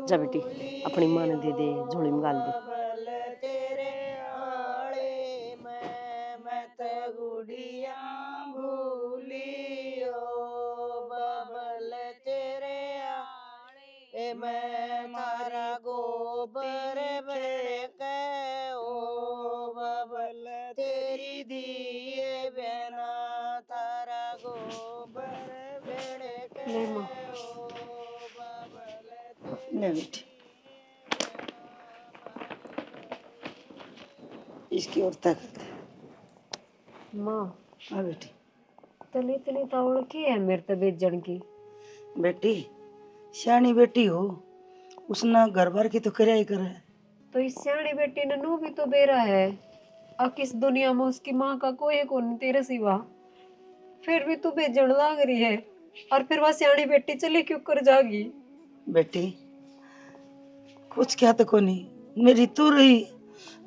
जा बेटी अपनी मां ने दे दे झोली में गाल दे। तेरे आले मैं तो गुड़िया भूलियो बबल तेरे आले मैं थारा गोबर भेड़के ओ बबल तेरी दिए बिना थारा गोबर भेड़के ले मां ओ बबल ले बेटी इसकी और ताकत है। मां हाँ बेटी। तने इतनी तावड़ की है मेरे ते बेचण की। बेटी सियानी बेटी हो, उसने घर बार की तो कर्या ही करे। तो इस सियाणी बेटी ने नू भी तो बेरा है। अब किस दुनिया में उसकी माँ का कोई कौन तेरे सिवा। फिर भी तू बेचण लाग रही है और फिर वह सियाणी बेटी चली क्यों कर जागी। बेटी कुछ क्या तो कोनी, मेरी तू रही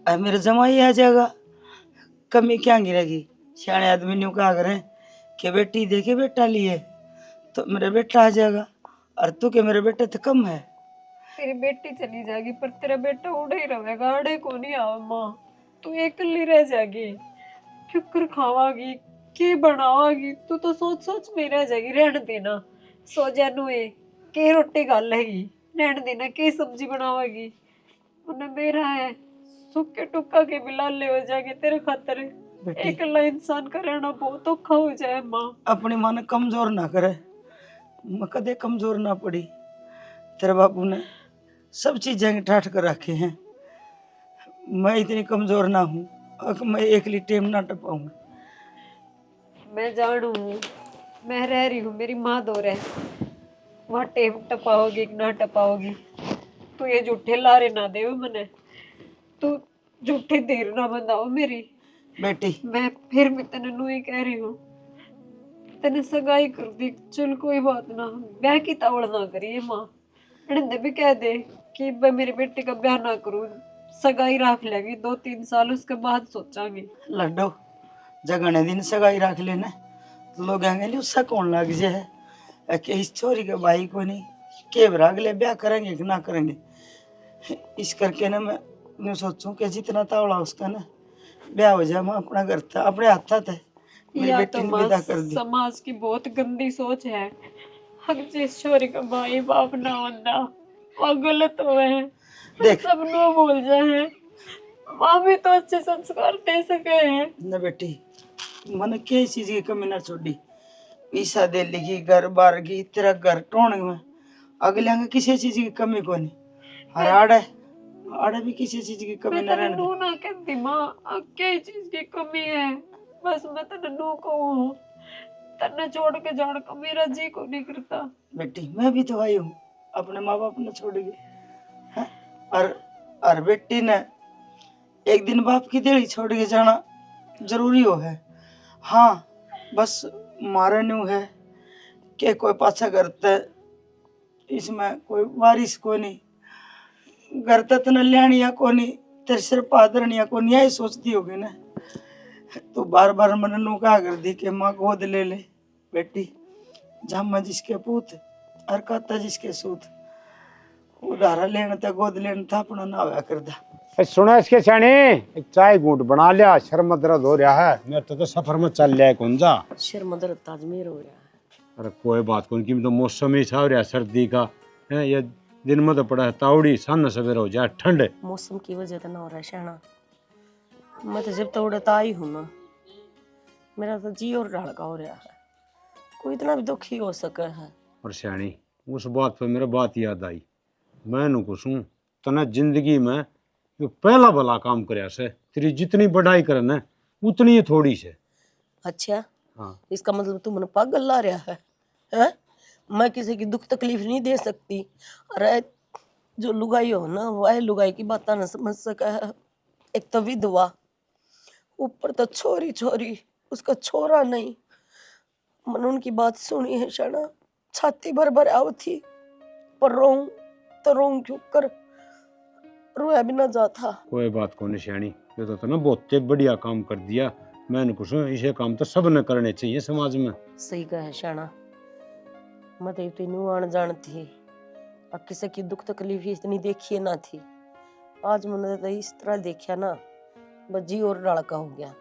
अब मेरा जमाई आ जाएगा, कमी क्या गिरेगी। सियाने आदमी ने कहा करे कि बेटी देखे बेटा लिए तो मेरा बेटा आ जाएगा, और तू के मेरे बेटे तो कम है। तेरी बेटी चली जाएगी पर तेरा बेटा उड़े ही रहेगा, अड़े को नहीं आवा माँ। तू अकेली रह जाएगी, क्यों कर खावागी के बनावागी। तू तो सोच सोच में रह जाएगी। रहने देना सो जानू के रोटी गाल लेगी, रहने देना के सब्जी बनावागी। उन्हें मेरा है सूखे टुक्का के भी लाले हो जाएंगे तेरे खातर। बेटी अकेला इंसान का रहना बहुत औखा हो जाए माँ। अपनी माँ ने कमजोर ना करे, मैं कदे कमजोर ना पड़ी। तेरे बापू ने सब चीजें ठाठ कर रखे हैं, मैं इतनी कमजोर ना हूँ मैं एकली टेम ना टपाऊंगी। मैं जानू मैं रह रही हूँ मेरी माँ दो रह, वहाँ टेम टपाओगी कि ना टपाओगी। तू ये झूठे लारे ना दे मने, तू झूठी देर ना बंधाओ मेरी। बेटी मैं फिर भी तेने नू ही कह रही हूँ, तेने सगाई कर दी चल कोई बात ना, ब्याह की तावड़ ना करिए माँ। अड़े भी कह दे कि मैं मेरी बेटी का ब्याह ना करूँ, सगाई रख लेगी 2-3 साल उसके बाद सोचांगी। लड्डो जगने दिन सगाई रख लेना तो लोग आएंगे नहीं उससे कौन लग जाए कि इस छोरी के भाई को नहीं के भराग ले ब्याह करेंगे कि ना करेंगे। इस करके ना मैं यूं सोचूं कि जितना तावड़ा उसका ना ब्याह हो जाए, मैं अपना घर था अपने हाथ था मेरी या बेटी तो ने माँ विदा कर दी। समाज की बहुत गंदी सोच है, हर जिस छोरी का भाई बाप ना होना वो गलत हुए हैं पर देख सब नो बोल जाए। माँ भी तो अच्छे संस्कार दे सके हैं। न बेटी मैंने किसी चीज की कमी ना छोड़ी, पैसा दे लिखी घर बार की तेरा घर टोण में अगले आगे किसी चीज की कमी को नहीं, और आड़े आड़े भी किसी चीज की कमी मैं ना तेरे रहने नू दे। ना कहती माँ अब क्या चीज की कमी है, बस मैं तेरे नू कहूँ तेने छोड़ के जाने का मेरा जी को नहीं करता। बेटी मैं भी तो आई हूँ अपने माँ बाप ने छोड़ के, हैं? और बेटी ने एक दिन बाप की देड़ी छोड़ के जाना जरूरी हो है। हाँ बस मारे न्यू है कि कोई पाछा करता है, इसमें कोई वारिस को नहीं, घर तक न लियानिया को नहीं, तेरे सिर पादरनिया को नहीं, यही सोचती होगी ना। तो बार बार मन नू कहा कर दी कि माँ गोद ले ले बेटी, जामा जिसके पूत और काता जिसके सूत, उधारा लेना था गोद लेना था अपना ना होया करदा। सुना इसके छाने एक चाय घूंट बना लिया, शर्म दर्द हो रहा है मेरे तो सफर में चल लिया कौन जा। सिर में दर्द ताजमेर हो रहा है। अरे कोई बात कौन की तो मौसम ही छा रहा सर्दी का है, ये दिन में तो पड़ा है तावड़ी, सन सवेरे हो जाए ठंड। मौसम की वजह तो ना हो रहा है शहना, मैं तो जब तक आई हूँ ना मेरा तो जी और ढड़का हो रहा है, कोई इतना भी दुखी हो सके है। और श्याणी उस बात पर मेरा बात याद आई, मैं नु कुछ हूँ तना जिंदगी में जो पहला भला काम करया से तेरी जितनी बढ़ाई करे ना उतनी ही थोड़ी से। अच्छा हाँ इसका मतलब तू मन पागल ला रहा है, हैं? मैं किसी की दुख तकलीफ नहीं दे सकती। अरे जो लुगाई हो ना वह लुगाई की बात ना समझ सका है। एक तो विधवा, ऊपर तो छोरी छोरी, उसका छोरा नहीं। मन उनकी बात सुनी है शना, छाती भर भर आओ थी, पर रोऊं तो रोऊं क्यों कर, रोया भी ना जाता। कोई बात को नहीं श्याणी, ये तो ना बहुत बढ़िया काम कर दिया। मैंने कुछ इसे काम तो सब ने करने चाहिए समाज में। सही कहा है शाना, मैं तो इतनी आन जान थी और किसी की दुख तकलीफ इतनी देखी ना थी। आज मैंने तो इस तरह देखा ना, बजी और लड़का हो गया।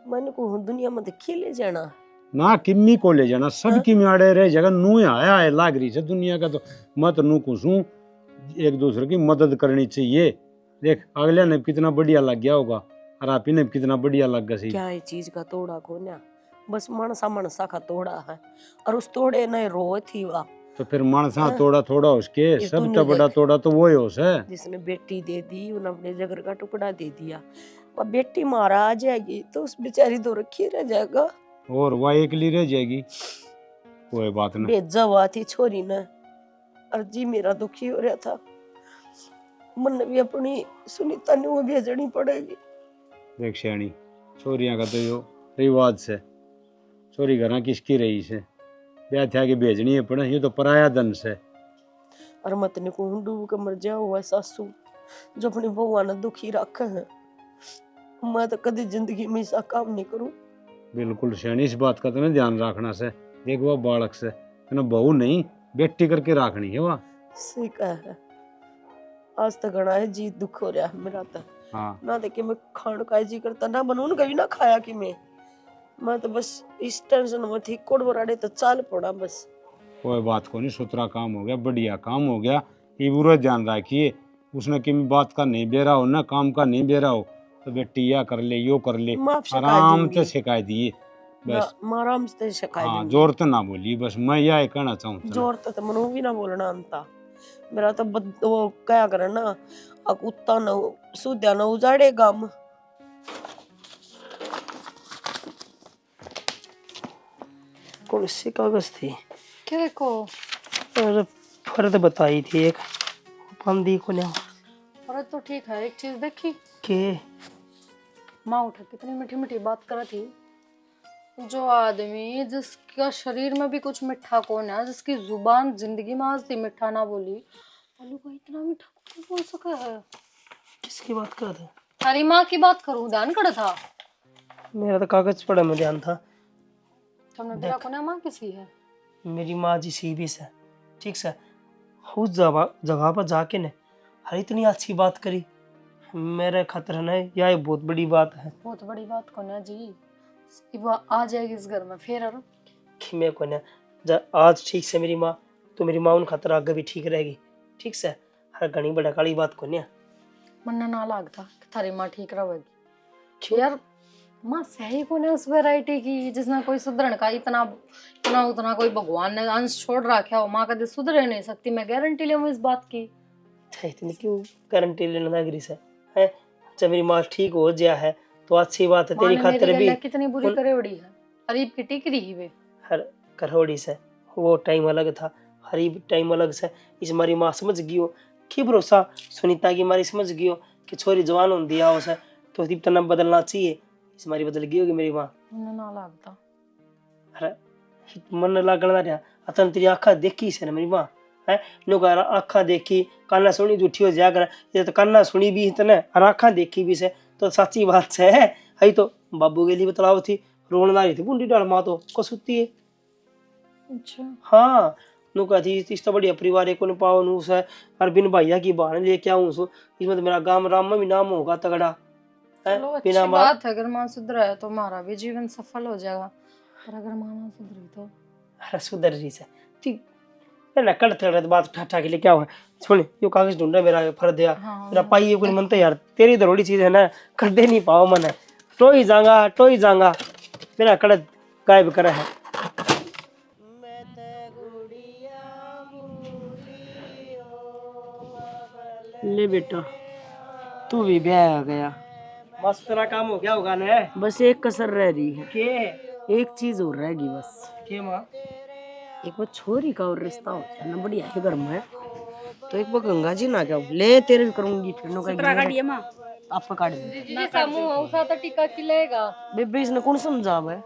मैंने को दुनिया में देखी ले जाना ना किम्मी को ले जाना, सबकी में आड़े रह जगह नू आया है लाग रही से दुनिया का। तो मत नू कुछू एक दूसरे की मदद करनी चाहिए। देख अगले ने कितना बढ़िया लग गया होगा और आप ही ने कितना बढ़िया लग गया सी। क्या है चीज का तोड़ा को ना, बस मनसा का तोड़ा है और उस तोड़े ने रो थी वाह। तो फिर मानसा तोड़ा थोड़ा उसके इस सबसे दुनिया बड़ा देख। तोड़ा तो वो ही होश है जिसने बेटी दे दी उन्हें अपने जिगर का टुकड़ा दे दिया, और बेटी मारा आ जाएगी तो उस बेचारी दो रखी रह जाएगा और वह अकेली रह जाएगी। कोई बात नहीं। भेजा हुआ थी छोरी ने, और जी मेरा दुखी हो रहा था। मन भी अपनी सुनीता ने वो भेजनी पड़ेगी। देख श्याणी, छोरियां का तो यो रिवाज से छोरी घर किसकी रही से ब्याह थे आगे भेजनी है पड़े, ये तो पराया धन से। और मत ने को डूब के मर जाओ हुआ सासू जो अपनी बउआ ने दुखी रखा है। मैं तो कभी जिंदगी में ऐसा काम नहीं करूं। बिल्कुल श्याणी, इस बात का तो नहीं ध्यान रखना से। देख वह बालक से ना बहू नहीं बेटी करके रखनी है वह। सही कहा है। आज तक घना है जी दुख हो रहा है मेरा तो। हाँ ना देखे मैं खाण का जी करता ना बनून कभी ना खाया कि मैं तो बस इस टेंशन में थी कोड़ बराड़े तो चाल पड़ा बस। कोई बात को नहीं, सुथरा काम हो गया, बढ़िया काम हो गया। ये बुरा ध्यान रखिए उसने कि बात का नहीं बेरा हो ना काम का नहीं बेरा हो तो बेटी या कर ले यो कर ले, माफ शिकायत आराम दूंगी। से शिकायत दिए बस। मैं आराम से शिकायत हाँ दूंगी। जोर तो ना बोली, बस मैं यह कहना चाहूँ जोर तो मनु भी ना बोलना अंता मेरा तो वो क्या करे ना कुत्ता न सुद्या न उजाड़े गम। कौन सी कागज थी? क्या देखो? अरे फर्द बताई थी एक बंदी को ना। अरे तो ठीक है, एक चीज देखी के माँ उठा कितनी मीठी मीठी बात कर रही थी। जो आदमी जिसका शरीर में भी कुछ मिठा कौन है, जिसकी जुबान जिंदगी में आज तक मिठा ना बोली, आलू का इतना मीठा कौन बोल सका है? किसकी बात कर रहे? तारी माँ की बात करूँ, ध्यान कर था मेरा तो कागज पड़ा में ध्यान था। तुमने बिना को ना माँ किसी है। मेरी माँ जी सीबी से ठीक से उस जगह पर जाके ने हर इतनी अच्छी बात करी मेरे खातिर ना, यह बहुत बड़ी बात है। बहुत बड़ी बात कौन है जी, आ जाएगी इस घर में फिर। और कि मैं को ना आज ठीक से मेरी माँ तो मेरी माँ उन खातर आगे भी ठीक रहेगी ठीक से। हर घनी बड़ा काली बात को ना मन ना लगता कि थारी माँ ठीक रहेगी यार। माँ सही को उस वैरायटी की जिसने कोई सुधरण का इतना इतना उतना कोई भगवान ने अंश छोड़ रखा हो, माँ कभी सुधर नहीं सकती। मैं गारंटी ले इस बात की। इतनी क्यों गारंटी लेना लगी से है? जब मेरी माँ ठीक हो जाए है तो अच्छी बात है तेरी खातिर भी। कितनी बुरी करेवड़ी है, गरीब की टिकरी ही वे हर करोड़ी से वो टाइम अलग था, हरीब टाइम अलग से। इस मारी माँ समझ गई हो कि भरोसा सुनीता की मारी समझ गई हो कि छोरी जवान हो दिया उसे तो दीप तना बदलना चाहिए। इस मारी बदल गई होगी मेरी माँ। मन ना लगता। अरे मन लागण ना रहा अतन तेरी आँखा देखी से ना मेरी माँ है नुका आँखा देखी काना सुनी झूठी हो जाया कर। ये तो काना सुनी भी इतने और आँखा देखी भी से तो सच्ची बात से है। तो बाबू के लिए बतलाव थी रोने ला रही थी बुंडी डाल माँ तो कसुती है। अच्छा हाँ नु कहती इस तो बढ़िया परिवार एक को पाओ नु से और बिन भैया की बहन लेके आऊं सो इसमें तो मेरा गांव राम में भी नाम होगा तगड़ा है। चलो अच्छी बात है, अगर माँ सुधरा है तो हमारा भी जीवन सफल हो जाएगा। पर अगर माँ ना सुधरी तो अरे सुधर रही से ठीक ना कल तक बात ठाठा के लिए क्या हुआ। सुन यो कागज ढूंढ रहा मेरा फर्द है मेरा पाई ये कोई मन तो यार तेरी दरोड़ी चीज है ना कर दे नहीं पाओ मन टोई जाऊंगा मेरा कड़त गायब करा है। ले बेटा तू भी ब्याह आ गया, बस तेरा काम हो गया होगा ना। बस एक कसर रह रही है के एक चीज और रहेगी बस। के माँ? एक वो छोरी का और रिश्ता हो जाए ना बढ़िया है घर में तो एक वो गंगा जी ना क्या ले तेरे भी करूंगी फिर नो काटिए माँ आपका काट दे जी सामू औसा तो टिका खिलेगा। बेबे इसने कौन समझाव है?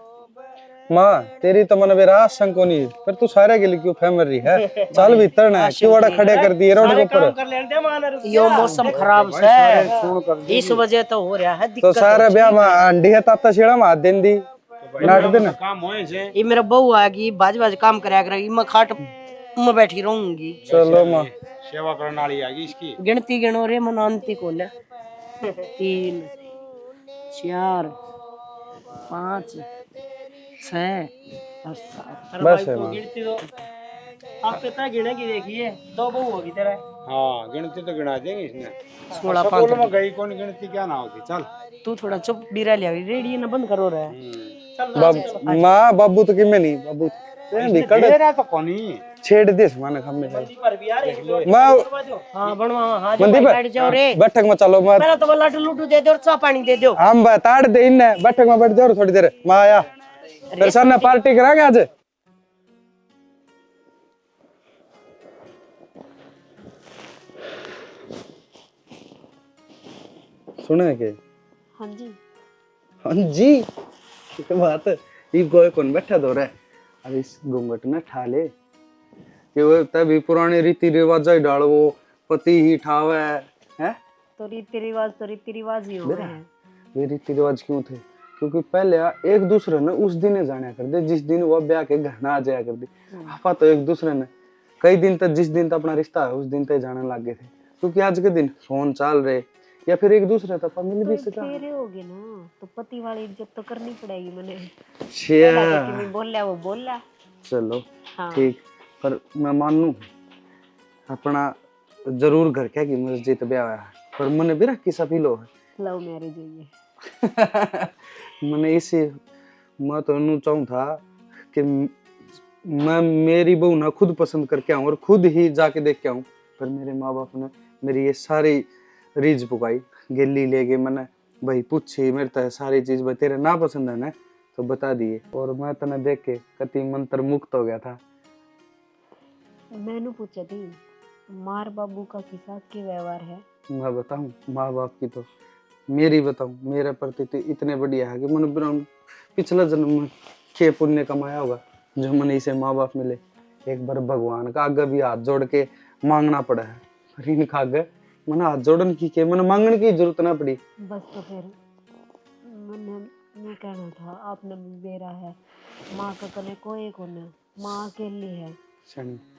माँ तेरी तो मन बेरा शंकोनी पर तू सारे के लिए क्यों फेमर रही है? चल भीतर ना क्यों बड़ा खड़े कर दिए रोड के ऊपर। यो मौसम खराब से इस वजह तो हो रहा है तो दिक्कत। सारे ब्याह में अंडी है ताता छेड़ा में हाथ देन दी नाट दिन काम होए से ये मेरा बहू आएगी बाज बाज काम कराया करेगी मैं खाट मैं बैठी रहूंगी। चलो माँ। सेवा करने वाली आएगी इसकी। गिनती गिनो रे मनानती को ले। 3 4 5 6 और 7। बस है माँ। आप पिता गिने की देखिए 2 बहू होगी तेरा। हाँ गिनती तो गिना देंगे इसने। 16 स्कूल में गई कौन गिनती क्या ना होती। चल तू थोड़ा चुप बीरा लिया रेडियो ना बंद करो रे। माँ बाबू तो किमे नहीं बाबू भी कड़े दे रहा तो कौनी छेड़ दे माने खम्मे से माँ हां बनवा हां मंदीप बैठ जाओ रे। बैठक में चलो मत पहले तो लड्डू लुड्डू दे दो और चाय पानी दे दो। हम बता दे इन बैठक में बैठ जाओ थोड़ी देर माँ आया फिर सर ने पार्टी करांगे आज। सुने के हाँ जी हाँ जी क्या बात है ये गोए कौन बैठा दो रहा है अब इस घूंघट में ठा ले कि वो तभी पुराने रीति रिवाज ही डाल वो पति ही ठावे है तो रीति रिवाज ही हो गए हैं। ये रीति रिवाज क्यों थे क्योंकि पहले एक दूसरे ने उस दिन ही जाना कर दे जिस दिन वो ब्याह के घर ना आ जाया कर दे। आपा तो एक दूसरे ने कई दिन तक जिस दिन तक अपना रिश्ता है उस दिन तक जाने लग गए थे क्योंकि आज के दिन फोन चल रहे या फिर एक दूसरे तक मिल भी सका। फेरे हो गए ना तो पति वाली इज्जत तो करनी पड़ेगी मैंने। अच्छा मैं बोल रहा वो बोल रहा। चलो हाँ। ठीक पर मैं मानू अपना जरूर घर क्या की मस्जिद ब्याह है पर मैंने भी रखी सा फील है लव मैरिज हुई है। मैंने इसी मैं तो नु चाहूँ था कि मैं मेरी बहू ना खुद पसंद करके आऊँ और खुद ही जाके देख के आऊँ पर मेरे माँ बाप ने मेरी ये सारी रीज पुकाई गेली ले गए मैंने भाई पूछी मेरे तो सारी चीज भाई तेरे ना पसंद है ना तो बता दिए और मैं तने देख के कति मंत्र मुक्त हो गया था। मैंने पूछा थी मार बाबू का किसा के व्यवहार है। मैं बताऊं माँ बाप की तो मेरी बताऊं मेरे प्रति तो इतने बढ़िया है कि मैंने पिछला जन्म में के पुण्य कमाया होगा जो मैंने इसे माँ बाप मिले। एक बार भगवान का आगे भी हाथ जोड़ के मांगना पड़ा है पर इनका आगे मैंने हाथ जोड़न की के मैंने मांगने की जरूरत ना पड़ी। बस तो फिर मैं कहना था आपने बेरा है माँ का कने कोई कोने माँ अकेली है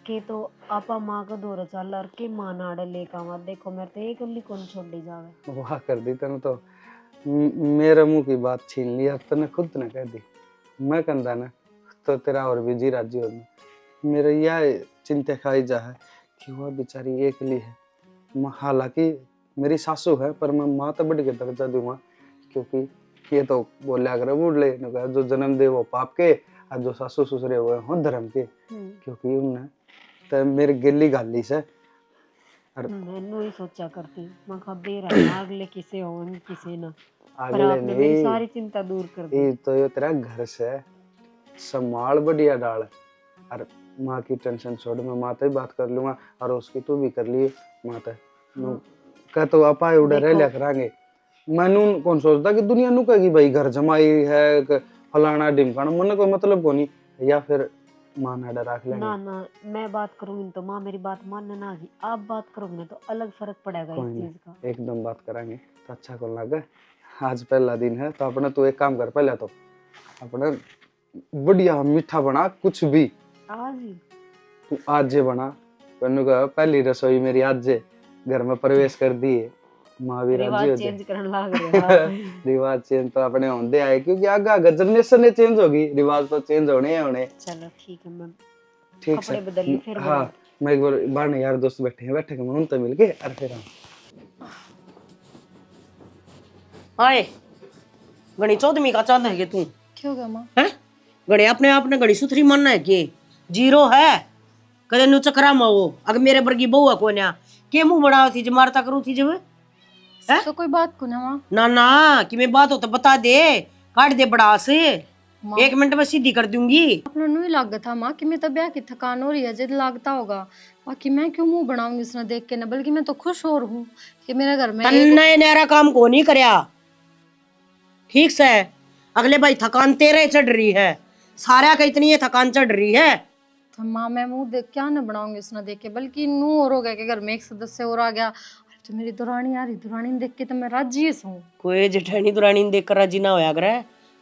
के तो आपा माँ का दौर चल और के माँ नाड़े लेकर आवा देखो मेरे तो एक अल्ली कौन छोड़ दी जावे। वाह कर दी तने तो मेरे मुंह की बात छीन ली अब तने खुद ने कह दी मैं कहता ना तो तेरा और भी जी राजी हो मेरा यह चिंता खाई जा है कि वह बेचारी एकली है। हालांकि मेरी सासू है पर मैं माँ तो बढ़ के दर्जा दूंगा क्योंकि ये तो बोलिया करे बुढ़ले जो जन्म दे वो पाप के और जो सासू ससुरे हुए हो धर्म के क्योंकि उन्हें तो मेरे गिल्ली गाली से मैंने ही सोचा करती मैं खबे रहा अगले किसे हो किसे ना पर अगले आपने मेरी नहीं सारी चिंता दूर कर दी। ये तो ये तेरा घर से संभाल बढ़िया डाल और माँ की टेंशन छोड़ मैं माँ से बात कर लूंगा और उसकी तू भी कर लिए माँ से कह तो आप आए उड़े रह लिया करांगे। मैनू कौन सोचता कि दुनिया नु कहेगी भाई घर जमाई है फलाना ढिमकाना मन कोई मतलब को नहीं या फिर माँ ना डरा लेंगे ना मैं बात करूंगी तो माँ मेरी बात मानने ना आगी आप बात करोगे तो अलग फर्क पड़ेगा इस चीज का। एकदम बात करांगे तो अच्छा कौन लगा आज पहला दिन है तो अपने तू एक काम कर पहले तो अपने बढ़िया मीठा बना कुछ भी आज ही तू आज जे बना पहली रसोई मेरी आज जे घर में प्रवेश कर दी है माँ भी राजी हो चेंज करने लग रहे रिवाज चेंज तो अपने होंदे आए क्योंकि आगे जनरेशन चेंज होगी रिवाज तो चेंज होने होने। चलो ठीक है मैं ठीक कपड़े बदल लूं फिर हाँ मैं एक बार बाहर यार दोस्त बैठे मैं उनसे मिल के और फिर आए गणी चौदहवीं का चांद है कि तू क्यों गा माँ हैं गणी अपने आप ने गणी सुथरी मानना है कि जीरो है कदे नु चकरा में वो अगर मेरे वर्गी बहू है कोन्या के मुंह बनाओ थी जो मारता करू थी जब तो कोई बात को ना माँ ना ना कि मैं बात हो तो बता दे काट दे बड़ा से 1 मिनट में सीधी कर दूंगी। अपना नहीं लागता था माँ कि मैं तो ब्याह की थकान हो रही है जिद लागता होगा बाकी मैं क्यों मुंह बनाऊंगी उसने देख के ना बल्कि मैं तो खुश और हूँ कि मेरे घर में नए नया काम को नहीं करया ठीक से अगले भाई थकान तेरे चढ़ रही है सारा का इतनी थकान चढ़ रही है तो माँ मैं मुंह देख क्या ना बनाऊंगी उसने देख के बल्कि नू और हो गया कि घर में एक सदस्य और आ गया तो मेरी दुरानी आ रही दुरानी देख के तो मैं राजी हूँ। कोई जेठानी दुरानी देख कर राजी ना होया करे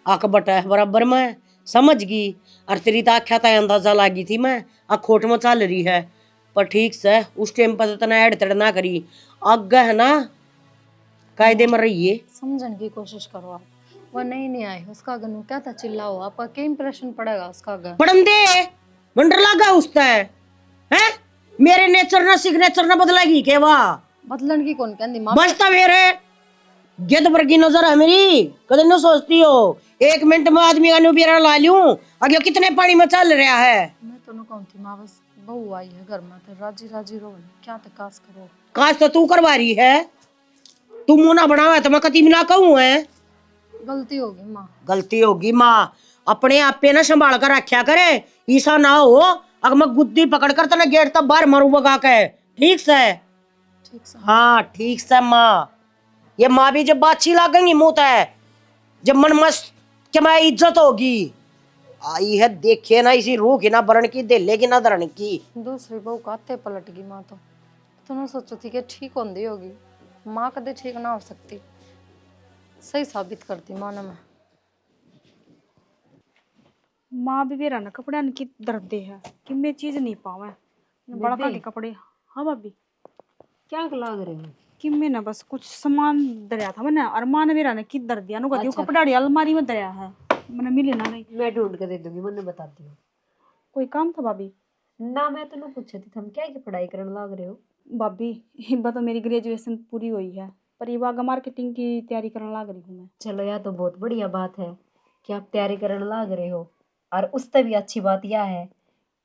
आक बटा है बराबर में समझ गई। और तेरी तो आख्या था अंदाजा लागी थी मैं अखोट में चल रही है, पर ठीक से उस टाइम पर तना ऐड तड़ ना करी, आगे है ना कायदे में रहिए। समझने की कोशिश करो आप। वो नहीं आए, उसका गनु क्या था चिल्लाओ, आपका क्या इंप्रेशन पड़ेगा उसका घर। पढ़न दे मंडर लागा उसता है मेरे नेचर ना सिग्नेचर ना बदलेगी के वाह बदलन की कौन कहती माँ। बचता मेरे गिद्ध वर्गी नजर है मेरी, कदे न सोचती हो 1 मिनट में आदमी का बेरा ला लूं, आगे कितने पानी में चल रहा है। मैं तो न कहती माँ, बस बहू आई है घर में तो राजी राजी रो, क्या तक कास करो। काश तो तू करवा रही है, तू मुंह ना बनावा तो मैं कति मिला कहूं है। गलती होगी माँ। गलती होगी माँ, अपने आप पे ना संभाल कर रखा करे, ऐसा ना हो अगर मैं गुद्दी पकड़ कर तो ना गेट तक बाहर मारू बगा के। ठीक से? ठीक से। हाँ ठीक से माँ। ये माँ भी जब बाछी लागेंगी मुंह तय, जब मन मस्त के मैं इज्जत होगी। आई है देखिए ना इसी रूह की ना बरण की देले की ना धरण की। दूसरी बहू का आते पलट गई माँ तो ना सोचो थी कि ठीक होंदी होगी, माँ कदे ठीक ना हो सकती, सही साबित करती माँ ने। मैं माँ भी मेरा ना कपड़ा की दर्द दे है कि मैं चीज नहीं पावे बड़का के कपड़े। हाँ भाभी क्या लाग रहे हो? कि मैं ना बस कुछ सामान दरिया था मैंने, और माँ ने मेरा ना की दर्द दिया नुका अच्छा। कपड़ा अलमारी में दरिया है, मैंने मिले ना नहीं। मैं ढूंढ के दे दूंगी, मैंने बताती हूँ कोई काम था भाभी? ना। मैं तो पूछा थी हम क्या की पढ़ाई करने लाग रहे हो? भाभी इब्बा तो मेरी ग्रेजुएशन पूरी हुई है, पर ये आगे मार्केटिंग की तैयारी करने लाग रही हूँ मैं। चलो यह तो बहुत बढ़िया बात है कि आप तैयारी करने लाग रहे हो, और उससे भी अच्छी बात यह है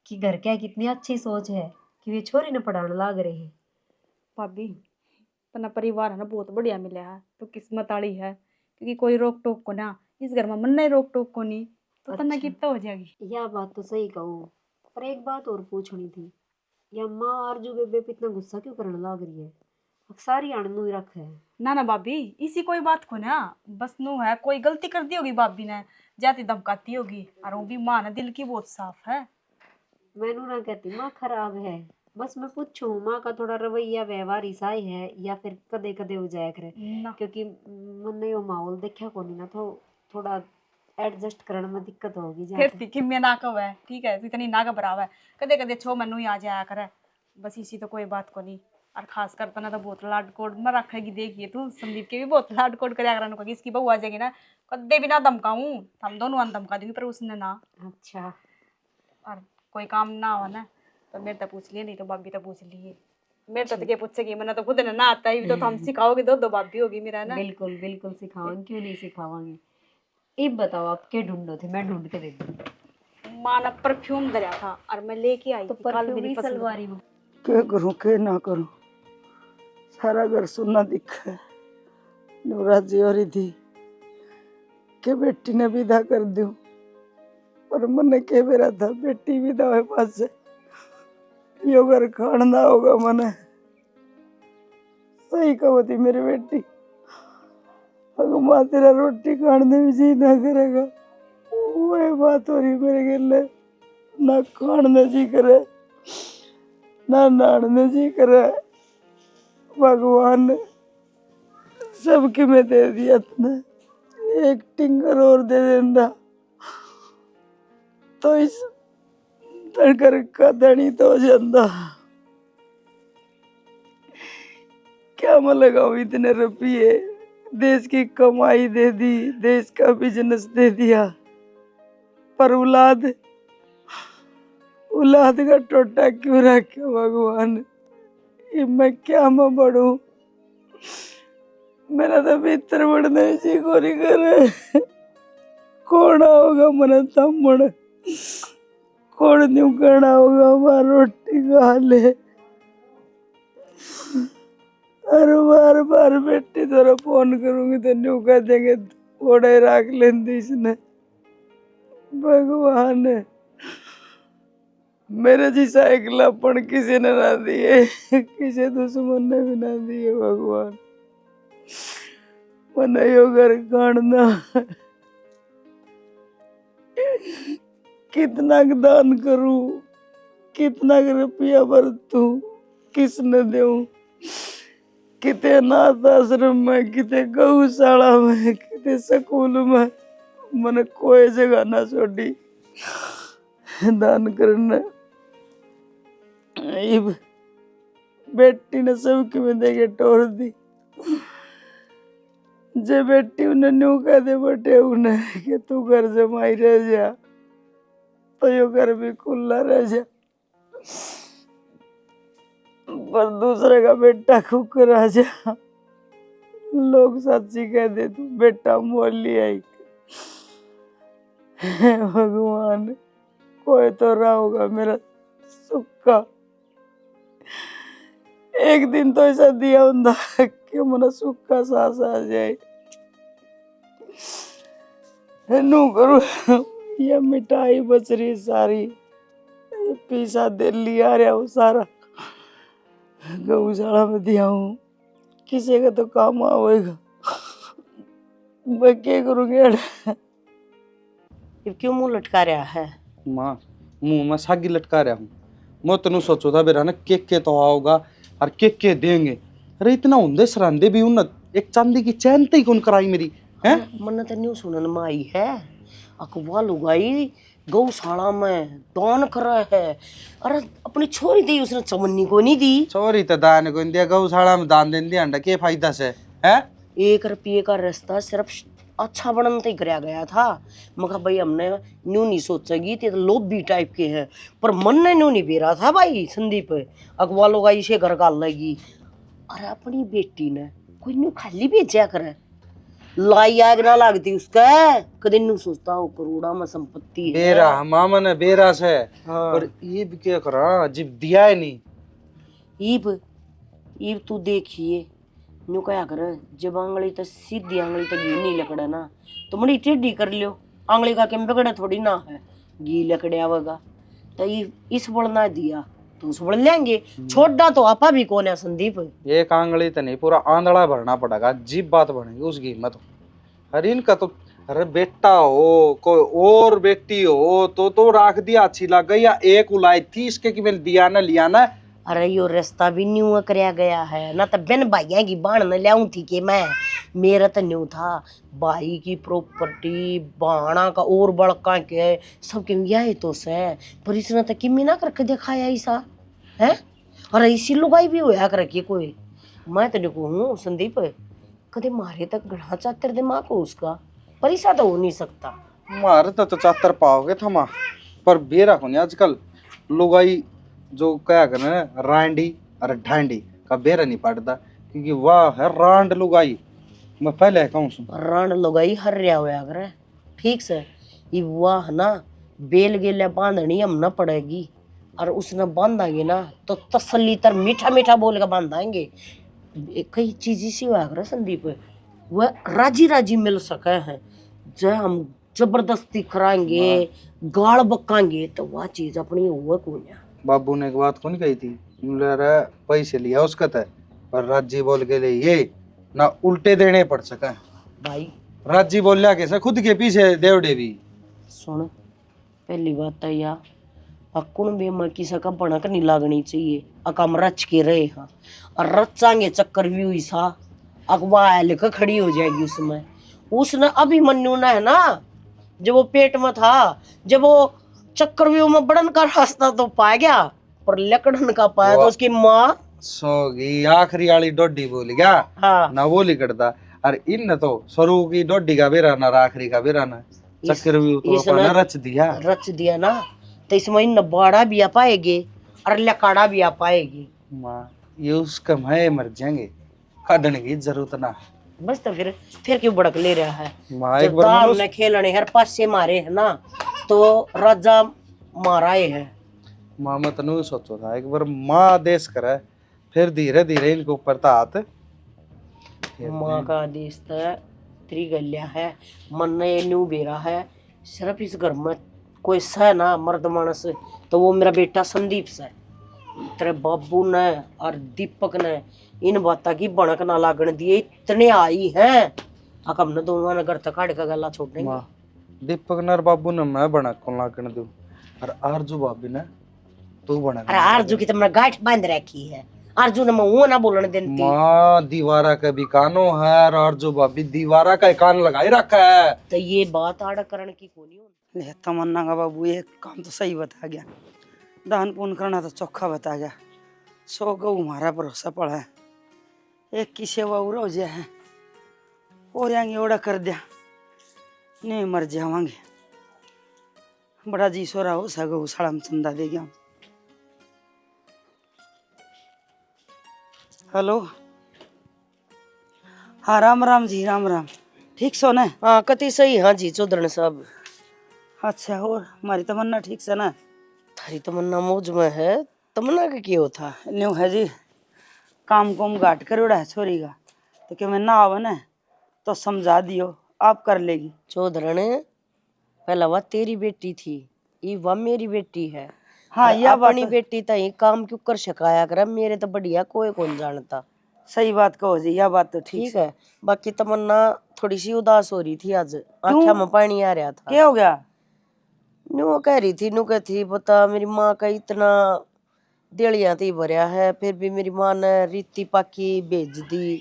कि घर क्या कितनी अच्छी सोच है कि वे छोरी ने पढ़ाने लाग रहे हैं। भाभी तना परिवार है ना बहुत बढ़िया मिला है, तो किस्मत वाली है, क्योंकि कोई रोक टोक को ना इस घर में मन नहीं रोक टोक को नहीं, तो तना अच्छा। कितना हो जाएगी। यह बात तो सही कहूँ, पर एक बात और पूछनी थी, या माँ आरजू बेबे पे इतना गुस्सा क्यों करने लग रही है? सारी अणनू ही रख है। ना ना भाभी इसी कोई बात को ना, बस नू है कोई गलती कर दी होगी भाभी ने, जाती धमकाती होगी, और वो भी माँ ना दिल की बहुत साफ है। मैनू ना कहती माँ खराब है, बस मैं पूछूं माँ का थोड़ा रवैया व्यवहार ऐसा ही है या फिर कदे कदे हो जाया करे, ना क्योंकि मैंने वो माहौल देखा को नहीं ना, तो थोड़ा एडजस्ट करने में दिक्कत होगी। फिर थी कि मैं ना कव है, ठीक है इतनी ना घबराव है, कदे कदे छो मनु ही आ जाया करे, बस इसी तो कोई बात को नहीं। और खास कर तना तो बहुत लाड कोड में रखेगी, देखिए तू संदीप के भी बहुत लाड कोड कर इसकी बहू आ जाएगी ना, कदे भी ना धमकाऊं, हम दोनों धमका देंगे, पर उसने ना। अच्छा। और कोई काम ना हो ना तो मेरे तो पूछ लिए, नहीं तो भाभी तो पूछ लिए। मेरे तो क्या पूछेगी, मैंने तो खुद ना आता ही, तो हम सिखाओगे, दो भाभी होगी मेरा ना। बिल्कुल बिल्कुल सिखावांगे, क्यों नहीं सिखावांगे। अब बताओ आप क्या ढूंढो थे, मैं ढूंढ के दे दूँ। माँ ने परफ्यूम दरिया था और मैं लेके आई तो थी, कल परफ्यूम मेरी ही पसंद सलवारी में। क्या करूं क्या ना करूं, सारा घर सुनना दिखा है। नवराजी हो रही थी कि बेटी ने विदा कर दूं, पर मन के मेरा था बेटी विदा हुए पास से यो घर खाना होगा मने। सही कहो थी मेरी बेटी, अगर माँ तेरा रोटी खाने में जी ना करेगा, वो बात हो रही मेरे गिले, ना खाने जी करे ना नाड़ने जी करे। भगवान ने सबके में दे दिया था, एक टिंगर और दे देना तो इस धनकर का धनी तो हो जाता। क्या मैं लगाऊं इतने रुपये, देश की कमाई दे दी, देश का बिजनेस दे दिया, पर औलाद का टोटा क्यों रखा भगवान। ये मैं क्या मैं बढ़ूं, मेरा तो भीतर बढ़ने जी गोरी करे। कौन होगा मन थमण, कौन न्यू करना होगा हमारा रोटी खा ले। अरे बार बार बेटी तेरा फोन करूंगी तो न्यू कह देंगे थोड़ा ही रख लेंदी इसने। भगवान मेरे जी साइकिलापन किसी ने ना दिए, किसी दुश्मन ने भी ना दिए। भगवान मन यो घर काटना, कितना दान करूं, कितना रुपया बरतूं, किसने दूं, किते अनाथ आश्रम में, किते गौशाला में, किते स्कूल में। मैंने कोई जगह ना छोड़ी दान करना। इब बेटी ने सबकी में देके टोर दी। जे बेटी उन्हें न्यू कह दे बटे उन्हें कि तू घर जमाई रह जा, तो यो घर भी खुला रह जा। पर दूसरे का बेटा खुकर आ जा, लोग सच्ची कह दे तू बेटा मोल लिया ही। हे भगवान, कोई तो रहा होगा मेरा सुक्का। एक दिन तो ऐसा दिया होता कि मेरा सुक्का सांस आ जाए। नू करूँ ये मिठाई बच रही सारी, ये पैसा दे लिया रहा हूँ सारा, गौशाला में दिया हूँ, किसी का तो काम आवेगा। मैं क्या करूँगी? ये क्यों मुंह लटका रहा है? माँ मुंह में सागी लटका रहा हूँ। मैं तनु सोचो था बेरा ना के तो होगा और के देंगे। अरे इतना उन्दे सरांदे भी उन एक चांदी की चैन तई कौन कराई मेरी है? मन तो न्यू सुनन में आई है अकवा लुगाई गौशाला में दान करा है। अरे अपनी छोरी दी उसने चमन्नी को नहीं दी। छोरी तो दान को दिया, गौशाला में दान देने दिया अंडा के फायदा से है? 1 रुपये का रास्ता सिर्फ अच्छा बनते ही कराया गया था। मगर भाई हमने न्यू नहीं सोचेगी तो लोभी टाइप के हैं, पर मन ने न्यू नहीं बेरा था भाई संदीप अगवा लोग इसे घर गाल लगी। अरे अपनी बेटी ने कोई न्यू खाली भेजा करे, लाई आग ना लगती उसका, कदे न्यू सोचता हो करोड़ा में संपत्ति है। बेरा मामा ने बेरा से हाँ। पर ये भी क्या करा जब दिया है नहीं। ईब तू देखिए न्यू क्या करे, जब आंगली तो सीधी आंगली तो घी नहीं लकड़ा ना, तो बड़ी टेढ़ी कर लियो, आंगली का केम बिगड़ा थोड़ी ना है, घी लकड़े आवेगा। तो ये इस बड़ ना दिया तो उस बड़ लेंगे, छोड़ा तो आपा भी कौन है संदीप। एक आंगली तो नहीं पूरा आंधड़ा भरना पड़ेगा, जीप बात बनेगी उस घी में तो। अरे इनका तो अरे बेटा हो कोई और बेटी हो तो राख दिया अच्छी लग गई, या एक उलाई थी इसके कि मैंने दिया ना लिया ना। अरे यो रास्ता भी न्यू कराया गया है ना, तो बिन भाइया की बाण न लियाऊं थी कि मैं, मेरा तो न्यू था भाई की प्रॉपर्टी बाणा का और बड़का के सबके यही तो से, पर इसने तो किमी ना करके दिखाया ऐसा है। अरे इसी लुगाई भी होया कर रखी कोई, मैं तो देखो हूँ संदीप कदे मारे तक गढ़ा चातर दिमाग हो उसका, पर ऐसा तो हो नहीं सकता। मारे तो चातर पाओगे थमा, पर बेरा को नहीं आजकल लुगाई जो क्या करे ना रांडी और ढांडी का बेरा नहीं पड़ता, क्योंकि वाह है रांड लुगाई। मैं पहले कहूँ सुन रांड लुगाई हर रहा होया करे ठीक से, ये वाह ना बेल गेले बांधनी हम न पड़ेगी, और उसने बांधांगे ना तो तसल्ली तर मीठा मीठा बोल के बांधाएंगे। कई चीज इसी हुआ करे संदीप, वह राजी राजी मिल सके हैं, जब हम जबरदस्ती कराएंगे गाड़ बकाएंगे तो वह चीज अपनी हुआ कौन है। बाबू ने एक बात कौन कही थी, पैसे लिया उसका था, पर राजी बोल के लिए ये ना उल्टे देने पड़ सका भाई। राजी बोल लिया कैसे खुद के पीछे देवड़े भी। सुन पहली बात तो या अकुण बेमा किसी का भनक नहीं लागनी चाहिए, अकम रच के रहे हाँ, और रचांगे चक्कर भी हुई सा अगवा लेकर खड़ी हो जाएगी उसमें। उसने अभिमन्यु ने है ना, जब वो पेट में था, जब वो चक्रव्यूह में बढ़न का रास्ता तो पा गया, पर लकड़न का पाया तो उसकी माँ सोगी आखिरी वाली डोडी बोल गया हाँ ना वो लिकड़ता। और इन तो शुरू की डोडी का बेरा ना आखिरी का बेरा ना चक्रव्यूह तो अपना रच दिया ना, तो इसमें इन बाड़ा भी आ पाएगी और लकाड़ा भी आ पाएगी। माँ ये उसका मैं मर जाएंगे, काटने की जरूरत ना। बस तो फिर क्यों भड़क ले रहा है। माँ एक जब बार दाल ने खेलने हर पास से मारे है ना, तो राजा माराए है। माँ मैं तनु सोचो था एक बार माँ आदेश करे, फिर धीरे धीरे इनके ऊपर था हाथ। माँ का आदेश तो त्रिगल्या है, मन ने ये न्यू बेरा है, सिर्फ इस घर में कोई सह ना मर्द मानस तो वो मेरा बेटा संदीप से। तेरे बाबू ने और दीपक ने इन बातों की भनक ना लागण दिए, इतने आई हैं अकम ने दोनों ने घर तक काट का गला छोड़ देंगे। माँ दीपक नर बाबू ने मैं बना को लागण दूं, और आरजू भाभी ने तू बना। अरे आरजू की तो मैं गांठ बांध रखी है, अर्जुन मैं वो ना बोलने देती। माँ दीवारा का भी कानो है और जो भाभी दीवारा का कान लगाई रखा है। तो ये बात आड़ करण की कोनी होनी। ले तमन्ना का बाबू ये काम तो सही बता गया, दान पुण्य करना तो चोखा बता गया। 100 गऊ हमारा भरोसा पड़ा है, एक की सेवा उड़ हो जाए और आगे ओड़ा कर दिया, नहीं मर जावांगे। बड़ा जी सोरा हो सा गौशाला में चंदा दे गया। हेलो, हाँ राम राम जी, राम राम। ठीक सो ना? हाँ कति सही। हाँ जी चौधरी साहब। अच्छा, और हमारी तमन्ना ठीक से ना? थारी तमन्ना मौज में है। तमन्ना का क्यों था? न्यू है जी, काम कोम घाट कर उड़ा है छोरी का, तो क्या मैं ना आवे ना तो समझा दियो, आप कर लेगी। चौधरी ने पहला वह तेरी बेटी थी, ये वह मेरी बेटी है। हाँ यह बात अपनी बेटी तई काम क्यों कर सकाया कर, मेरे तो बढ़िया कोई कौन जानता। सही बात कहो जी, यह बात तो ठीक है। बाकी तमन्ना थोड़ी सी उदास हो रही थी आज, क्यों? आंखों में पानी आ रहा था। क्या हो गया? न्यू कह रही थी, न्यू कहती बता मेरी माँ का इतना दिलिया थी भरया है, फिर भी मेरी माँ ने रीति पाकी भेज दी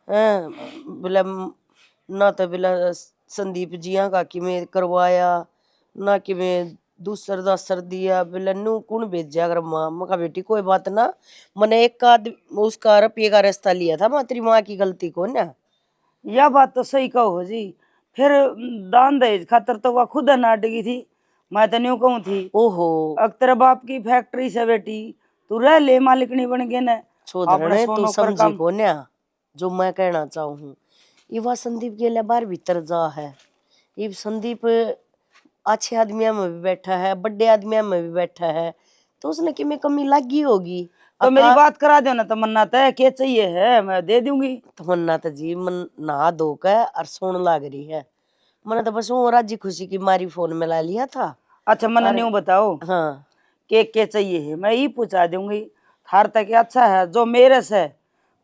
है। बोला ना तो बोला संदीप जिया का कि मैं करवाया ना कि मैं दूसर दासर दिया। बोला नू कौन भेजा अगर माँ। मैं कहा बेटी कोई बात ना, मैंने एक का उसका रुपये का रास्ता लिया था, मैं तेरी माँ की गलती को ना। यह बात तो सही कहो जी, फिर दान दहेज खातर तो वह खुद नाटकी थी, मैं तो न्यू कहूँ थी। ओहो अब तेरे बाप की फैक्ट्री से बेटी तू रह ले, मालिकनी बन गए ना। चौधरी तू समझी को ना जो मैं कहना चाहूँ। ये वह संदीप के लिए बार भीतर जा है। ये संदीप अच्छे आदमियों में भी बैठा है, बड़े आदमियों में भी बैठा है, तो उसने कि में कमी लगी होगी। तो मेरी बात करा दो ना तमन्ना, तय क्या चाहिए है मैं दे दूंगी। तमन्ना तो जी मन नहा धो के और सोन लाग रही है। मैंने तो बस वो राजी खुशी की मारी फोन में ला लिया था। अच्छा मैंने न्यू बताओ हाँ केक के चाहिए है, मैं ही पूछा दूंगी। थार तक अच्छा है, जो मेरे से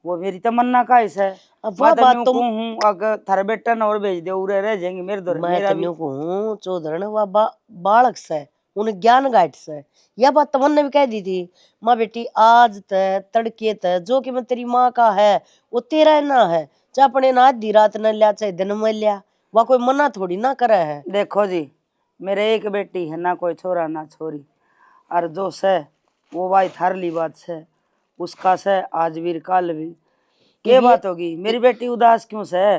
वो मेरी तमन्ना का हिस्सा है। अब मैं वह तो बात न्यू तो कहूँ अगर थारे बेटा ने और भेज दे उरे रह जाएंगे मेरे दौर मैं मेरा तो भी। न्यू कहूँ चौधरी वह बालक से उन्हें ज्ञान गाइड से यह बात तमन्ना भी कह दी थी। माँ बेटी आज तय तड़के तय जो कि मैं तेरी माँ का है वो तेरा ना है, चाहे अपने ना आधी रात न लिया चाहे दिन में लिया, वह कोई मना थोड़ी ना करे है। देखो जी, मेरे एक बेटी है, ना कोई छोरा ना छोरी, और जो से वो भाई थारली बात से उसका से आज भी काल भी क्या बात होगी। मेरी बेटी उदास क्यों से,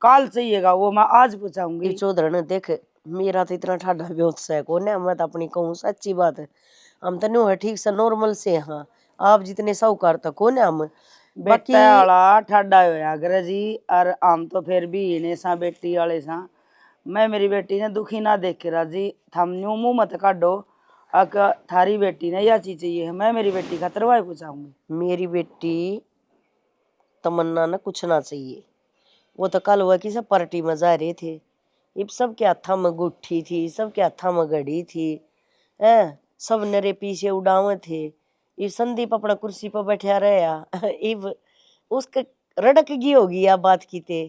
काल चाहिएगा वो मैं आज पूछाऊंगी। चौधरी ने देख मेरा तो इतना ठाडा बेहोश है को ना, मैं तो अपनी कहूँ सच्ची बात है, हम तो न्यू है ठीक से नॉर्मल से। हाँ आप जितने साहूकार तक हो ना हम बाकी बेटा वाला ठाडा होया करे जी, और हम तो फिर भी इन्हें सा बेटी वाले सा। मैं मेरी बेटी ने दुखी ना देख के राजी, थम न्यू मुंह मत काटो। अक थारी बेटी ने यह चीज चाहिए है, मैं मेरी बेटी का तरवाई पूछाऊंगी। मेरी बेटी तमन्ना ने कुछ ना चाहिए। वो तो कल हुआ कि सब पार्टी में जा रहे थे, ये सबके हाथा में गुट्ठी थी, सबके हाथा में घड़ी थी, हैं सब नरे पीछे उड़ावे थे। ये संदीप अपना कुर्सी पर बैठा रहा इब उसके रड़क गई होगी या बात की ते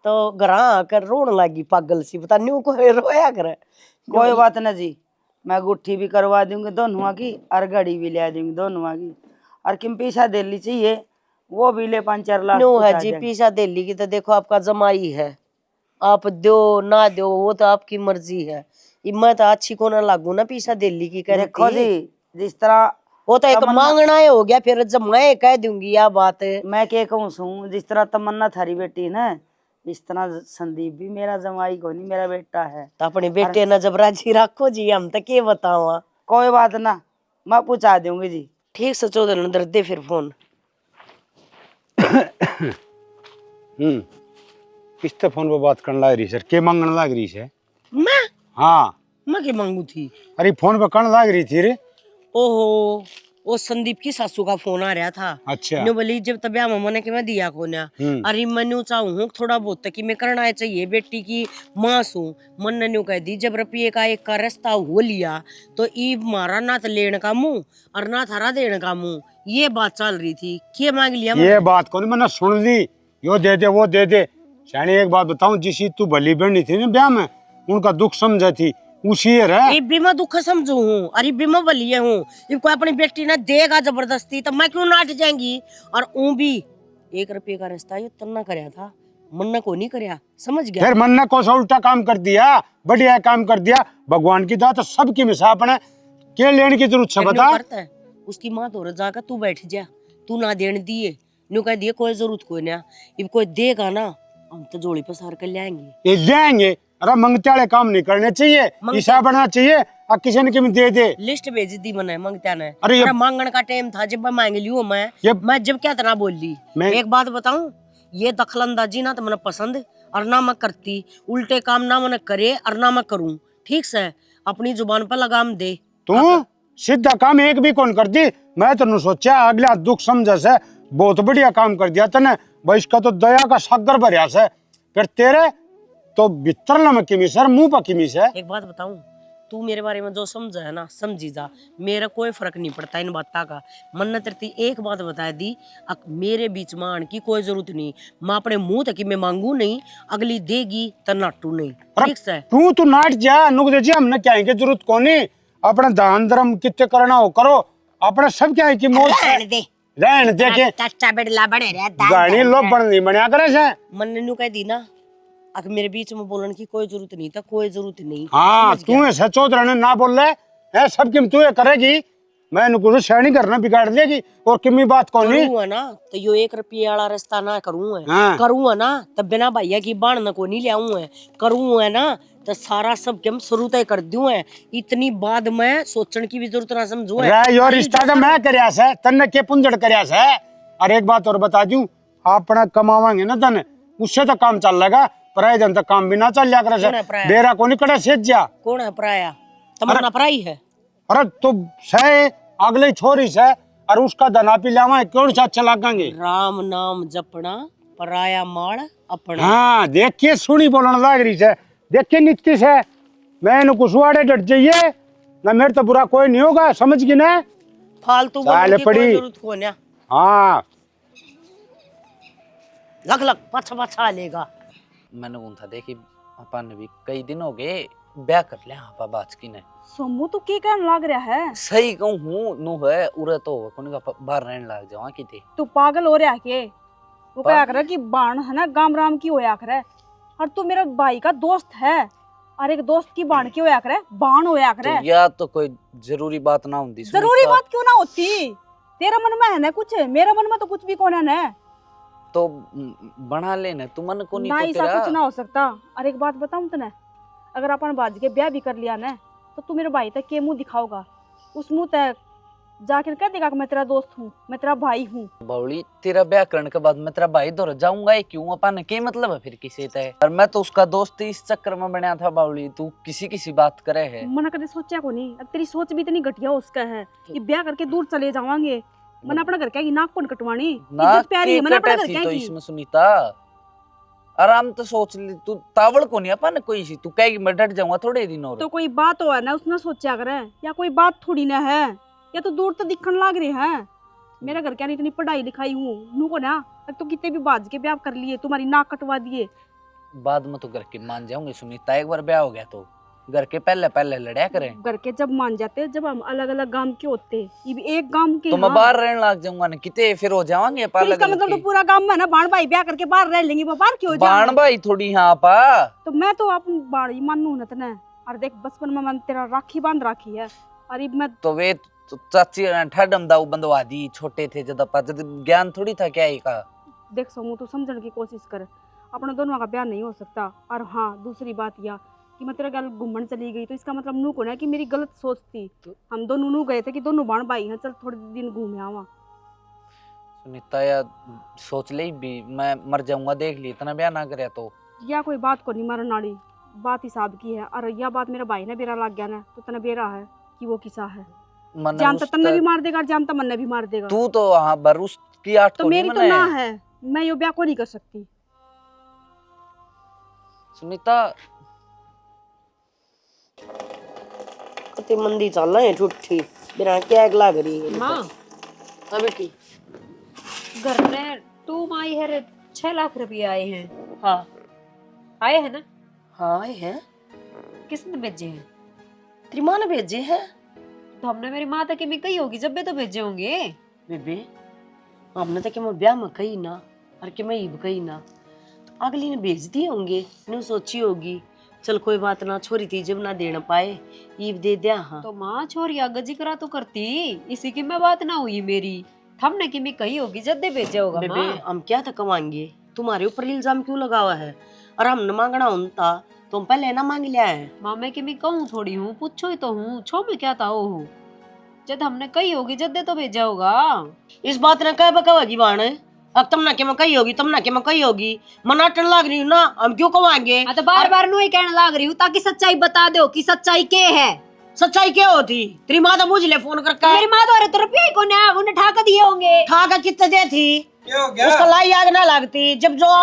तो घरा आकर रोन लगी पागल सी, पता न्यू को रोया करे। कोई बात ना जी, मैं गुट्ठी भी करवा दूंगी दोनों की और घड़ी भी ले दूंगी दोनों की, और किम पैसा दे ली चाहिए वो भी ले 5-4 लाख न्यू है कुछ आ जी जाएंगे। पीछा दिल्ली की तो देखो आपका जमाई है, आप दो ना दो वो तो आपकी मर्जी है। ये मैं तो अच्छी को ना लागू ना पीछा दिल्ली की देखो कहती जी, जिस तरह वो तो एक मांगना ही हो गया, फिर जब मैं कह दूंगी यह बात। मैं क्या कहूँ सू, जिस तरह तमन्ना थारी बेटी है ना, इस तरह संदीप भी मेरा जमाई को नहीं, मेरा बेटा है। तो अपने बेटे ने जब राजी रखो जी, हम तो के बतावा। कोई बात ना, मैं पूछा दूंगी जी। ठीक से चौधरी अंदर दे फिर फोन। किससे फोन पे बात करने लग रही सर, के मांगने लग रही है? मैं हाँ मैं के मांगू थी? अरे फोन पे करने लग रही थी रे। ओहो वो संदीप की सासू का फोन आ रहा था। अच्छा न्यू बोली जब तब मैंने कि मैं दिया को ना, अरे मैं चाहूँ थोड़ा बहुत कि मैं करना चाहिए बेटी की माँ सू। मन ने न्यू कह दी जब रुपये का एक का रास्ता हो लिया तो ई मारा ना तो लेने का मुंह और ना थारा देने का मुंह, ये बात चल रही थी। क्या मांग लिया ये बात को नहीं मैंने सुन ली, यो दे दे वो दे दे। शानी एक बात बताऊं, जिसी तू भली बहनी थी ना ब्याह में, उनका दुख समझा थी, उसी है ये भी मैं दुख समझू हूँ, अरे भी मैं बलिए हूँ। ये कोई अपनी बेटी ना देगा जबरदस्ती तो मैं क्यों नाट जाएंगी। और ऊ भी 1 रुपये का रिश्ता ये तन्ना करया था, मन्ना को नहीं करया, समझ गया। फिर मन ने कौन सा उल्टा काम कर दिया, बढ़िया काम कर दिया। भगवान की दात सबकी मिसा अपने के लेने की जरूरत है फिर न्यू बता। करता है उसकी माँ तो जाकर तू बैठ जा, तू ना देने दिए न्यू कह दिए कोई जरूरत कोई ना, इब कोई देगा ना हम तो जोड़ी पसार कर लाएंगे। ये लेंगे, अरे मंगते वाले काम नहीं करने चाहिए, हिसाब बनना चाहिए। और किसी ने किसी दे दे लिस्ट भेज दी मैंने मांगता ने। अरे अरे मांगने का टाइम था जब मैं मांग लियो मैं जब क्या तरह बोल ली। एक बात बताऊं, ये दखलंदाजी ना तो मैंने पसंद और ना मैं करती, उल्टे काम ना मैंने करे और ना मैं करूं, ठीक से अपनी जुबान पर लगाम दे। तू सीधा काम एक भी कौन कर दी। मैं तो सोचा अगला दुख समझ से बहुत बढ़िया काम कर दिया तने, भाई इसका तो दया का सागर भरिया से। फिर तेरे तो भीतर नमक की मिस है, मुंह पर की मिस है। एक बात बताऊं, तू मेरे बारे में जो समझा है ना समझी जा, मेरा कोई फर्क नहीं पड़ता इन बातों का। मन ने तेरी एक बात बता दी, मेरे बीच में आने की कोई जरूरत नहीं। मैं अपने मुंह तक मैं मांगू नहीं, अगली देगी तो नाटू नहीं, ठीक से। तू नाट जा नुक दे जी, हमने क्या की जरूरत कोनी। अपना दान धर्म कितने करना हो करो, अपने सब क्या है की मौज रहन दे के चाचा बेडला बने रहे गाड़ी लोग बन नहीं बनया करे से। मन ने कह दी ना अगर मेरे बीच में बोलने की कोई जरूरत नहीं था, कोई जरूरत नहीं। हाँ तू ऐसा चौधरी ने ना बोल रहे है, सब किम तू करेगी, मैं कुछ शैनी करना बिगाड़ देगी और किमी बात कौन नहीं करूँगा ना तो यो 1 रुपये वाला रिश्ता ना करूँगा। हाँ। करूँगा ना तो बिना भैया की बाण न को नहीं ले आऊँ। करूँगा ना तो सारा सब के हम शुरू तय कर दूँ। इतनी बाद में सोचने की भी जरूरत ना समझू। यो रिश्ता तो मैं करया से, तन्ने के पुंजड़ करया से। और एक बात और बता दूं, अपना कमावांगे ना तन उससे तो काम चल लेगा, पराये जन तक काम भी ना चल लिया करे से। बेरा को नहीं कड़े सेज जा। कौन है पराया? तमन्ना पराई है। अरे तो से अगले छोरी से और उसका धना पी लावा क्यों से अच्छा लागेंगे। राम नाम जपना पराया माल अपना। हाँ देखिए सुनी बोलने लाग रही है, देखिए नीति से मैं कुछ वाड़े डट जाइए ना, मेरे तो बुरा कोई नहीं होगा, समझ गई ना। फालतू बोलने की कोई जरूरत को ना। हाँ लग लग पाछा पाछा लेगा। मैंने कौन था देखी अपन भी कई दिन हो गए ब्याह कर लिया आपा बाज की ने। सोमू तो के कहन लाग रहा है? सही कहूं हूं नु है उरे तो कोनी का बाहर रहने लग जावा की थी। तू पागल हो रहा के? वो क्या कर कि बाण है ना गाम राम की होया करे, और तू मेरा भाई का दोस्त है और एक दोस्त की बाण की होया करे, बाण होया करे। तो या तो कोई जरूरी बात ना होती। जरूरी बात क्यों ना होती? तेरा मन में है ना कुछ, मेरा मन में तो कुछ भी कौन है ना। तो बना लेने तू मन को नहीं ना तो ऐसा तेरा कुछ ना हो सकता। और एक बात बताऊं तने, अगर अपन बाज के ब्याह भी कर लिया ना तो तू मेरे भाई तक के मुंह दिखाओगा, उस मुंह तक जाकर कह देगा कि मैं तेरा दोस्त हूँ, मैं तेरा भाई हूँ। बावली तेरा ब्याह करने के बाद मैं तेरा भाई दौड़ जाऊंगा ही क्यों? अपन के मतलब है फिर किसी तय। और मैं तो उसका दोस्त इस चक्कर में बना था बावली, तू किसी बात करे है। मना कभी सोचा को नहीं, अब तेरी सोच भी इतनी घटिया उसका है कि ब्याह करके दूर चले जावांगे। मन अपना घर क्या नाक कौन कटवानी, इज्जत प्यारी है, मन अपना घर क्या तो की। इसमें सुनीता आराम तो सोच ली, तू तावड़ को नहीं अपन कोई सी तू कहेगी मैं डट जाऊंगा थोड़े दिन और। तो कोई बात हो है ना उसने सोचा करे, या कोई बात थोड़ी ना है, या तो दूर तो दिखन लाग रहे हैं। मेरा घर क्या नहीं इतनी पढ़ाई लिखाई हूँ नू को ना, अब तो कितने भी बाज के ब्याह कर लिए, तुम्हारी नाक कटवा दिए। बाद में तो घर के मान जाऊंगे सुनीता, एक बार ब्याह हो गया तो घर के पहले लड़ाया करें। घर के जब मान जाते, जब हम अलग अलग गांव के होते, ये भी एक गांव के। तो मैं बाहर रहने लग जाऊंगा ना किते, फिर हो जावांगे तो इसका मतलब तो पूरा गांव में ना बाण भाई ब्याह करके बाहर रह लेंगे, वो बाहर क्यों जाए? बाण भाई थोड़ी यहाँ पा तो मैं तो अपन बाण ही मानू न तने। और देख बचपन में मैंने तेरा राखी बांध राखी है, और अब मैं तो वे तो चाची ठडम दाऊ बंदवा दी, छोटे थे जब अपा जब ज्ञान थोड़ी था क्या ही का। देख समू तू समझने की कोशिश कर, अपने दोनों का ब्याह नहीं हो सकता। और हाँ दूसरी बात यह कि मैं तेरा गल घूमन चली गई तो इसका मतलब नू को ना कि मेरी गलत सोच थी। हम दोनों नू गए थे कि दोनों बाण भाई हैं, चल थोड़े दिन घूमे आवा। सुनीता या सोच ले भी मैं मर जाऊंगा देख ली, इतना ब्याह ना करे तो। या कोई बात को नहीं मरन वाली, बात हिसाब की है। और यह बात मेरा भाई ने बेरा लग गया ना तो तना बेरा है कि वो किसा है। जानता तन्ने भी मार देगा, जानता मन ने भी मार देगा। तू तो हाँ बरूस की आठ तो मेरी तो ना है, मैं यो ब्याह को नहीं कर सकती। सुनीता कते मंदी चल रहे हैं ठुठी बिना क्या अगला करी है माँ हां बेटी घर में 2 माई है 6 लाख रुपए आए हैं। हां आए हैं ना? हां है किसने भेजे हैं? तेरी माँ ने भेजे हैं। तो हमने मेरी माँ तक में कही होगी जब भी तो भेजे होंगे। बेबे हमने तो कि मैं ब्याह में कही ना और कि मैं ईब कही ना, तो अगली ने भेज दिए होंगे, ने सोची होगी चल कोई बात ना, छोरी थी जब ना देना पाए ईब दे दिया। हाँ तो माँ छोरी गजी करा तो करती, इसी की मैं बात ना हुई मेरी। हमने की में कही होगी जब दे भेजे होगा बेबे माँ। हम क्या था कमाएंगे, तुम्हारे ऊपर इल्जाम क्यों लगा हुआ है? और हमने मांगना होता तुम पहले ना मांग लिया है। माँ मैं की में कहूँ थोड़ी हूँ, पूछो ही तो हूँ, छो में क्या था वो जब हमने कही होगी जब दे तो भेजा होगा। इस बात ने कह बकवागी बाण, अब तुम ना के मैं कही होगी, तुम ना के मैं कही होगी, मनाटन लग रही हूँ ना, हम क्यों कमाएंगे? हाँ तो बार बार नु ही कहने लग रही हूँ ताकि सच्चाई बता दो कि सच्चाई क्या है। सच्चाई क्या होती? तेरी माँ तो मुझ ले फोन करके, मेरी माँ तो अरे तो रुपये को ना उन्हें ठाका दिए होंगे। ठाका कितने दे थी? क्या हो गया? उसका लाई आग ना लगती, जब जो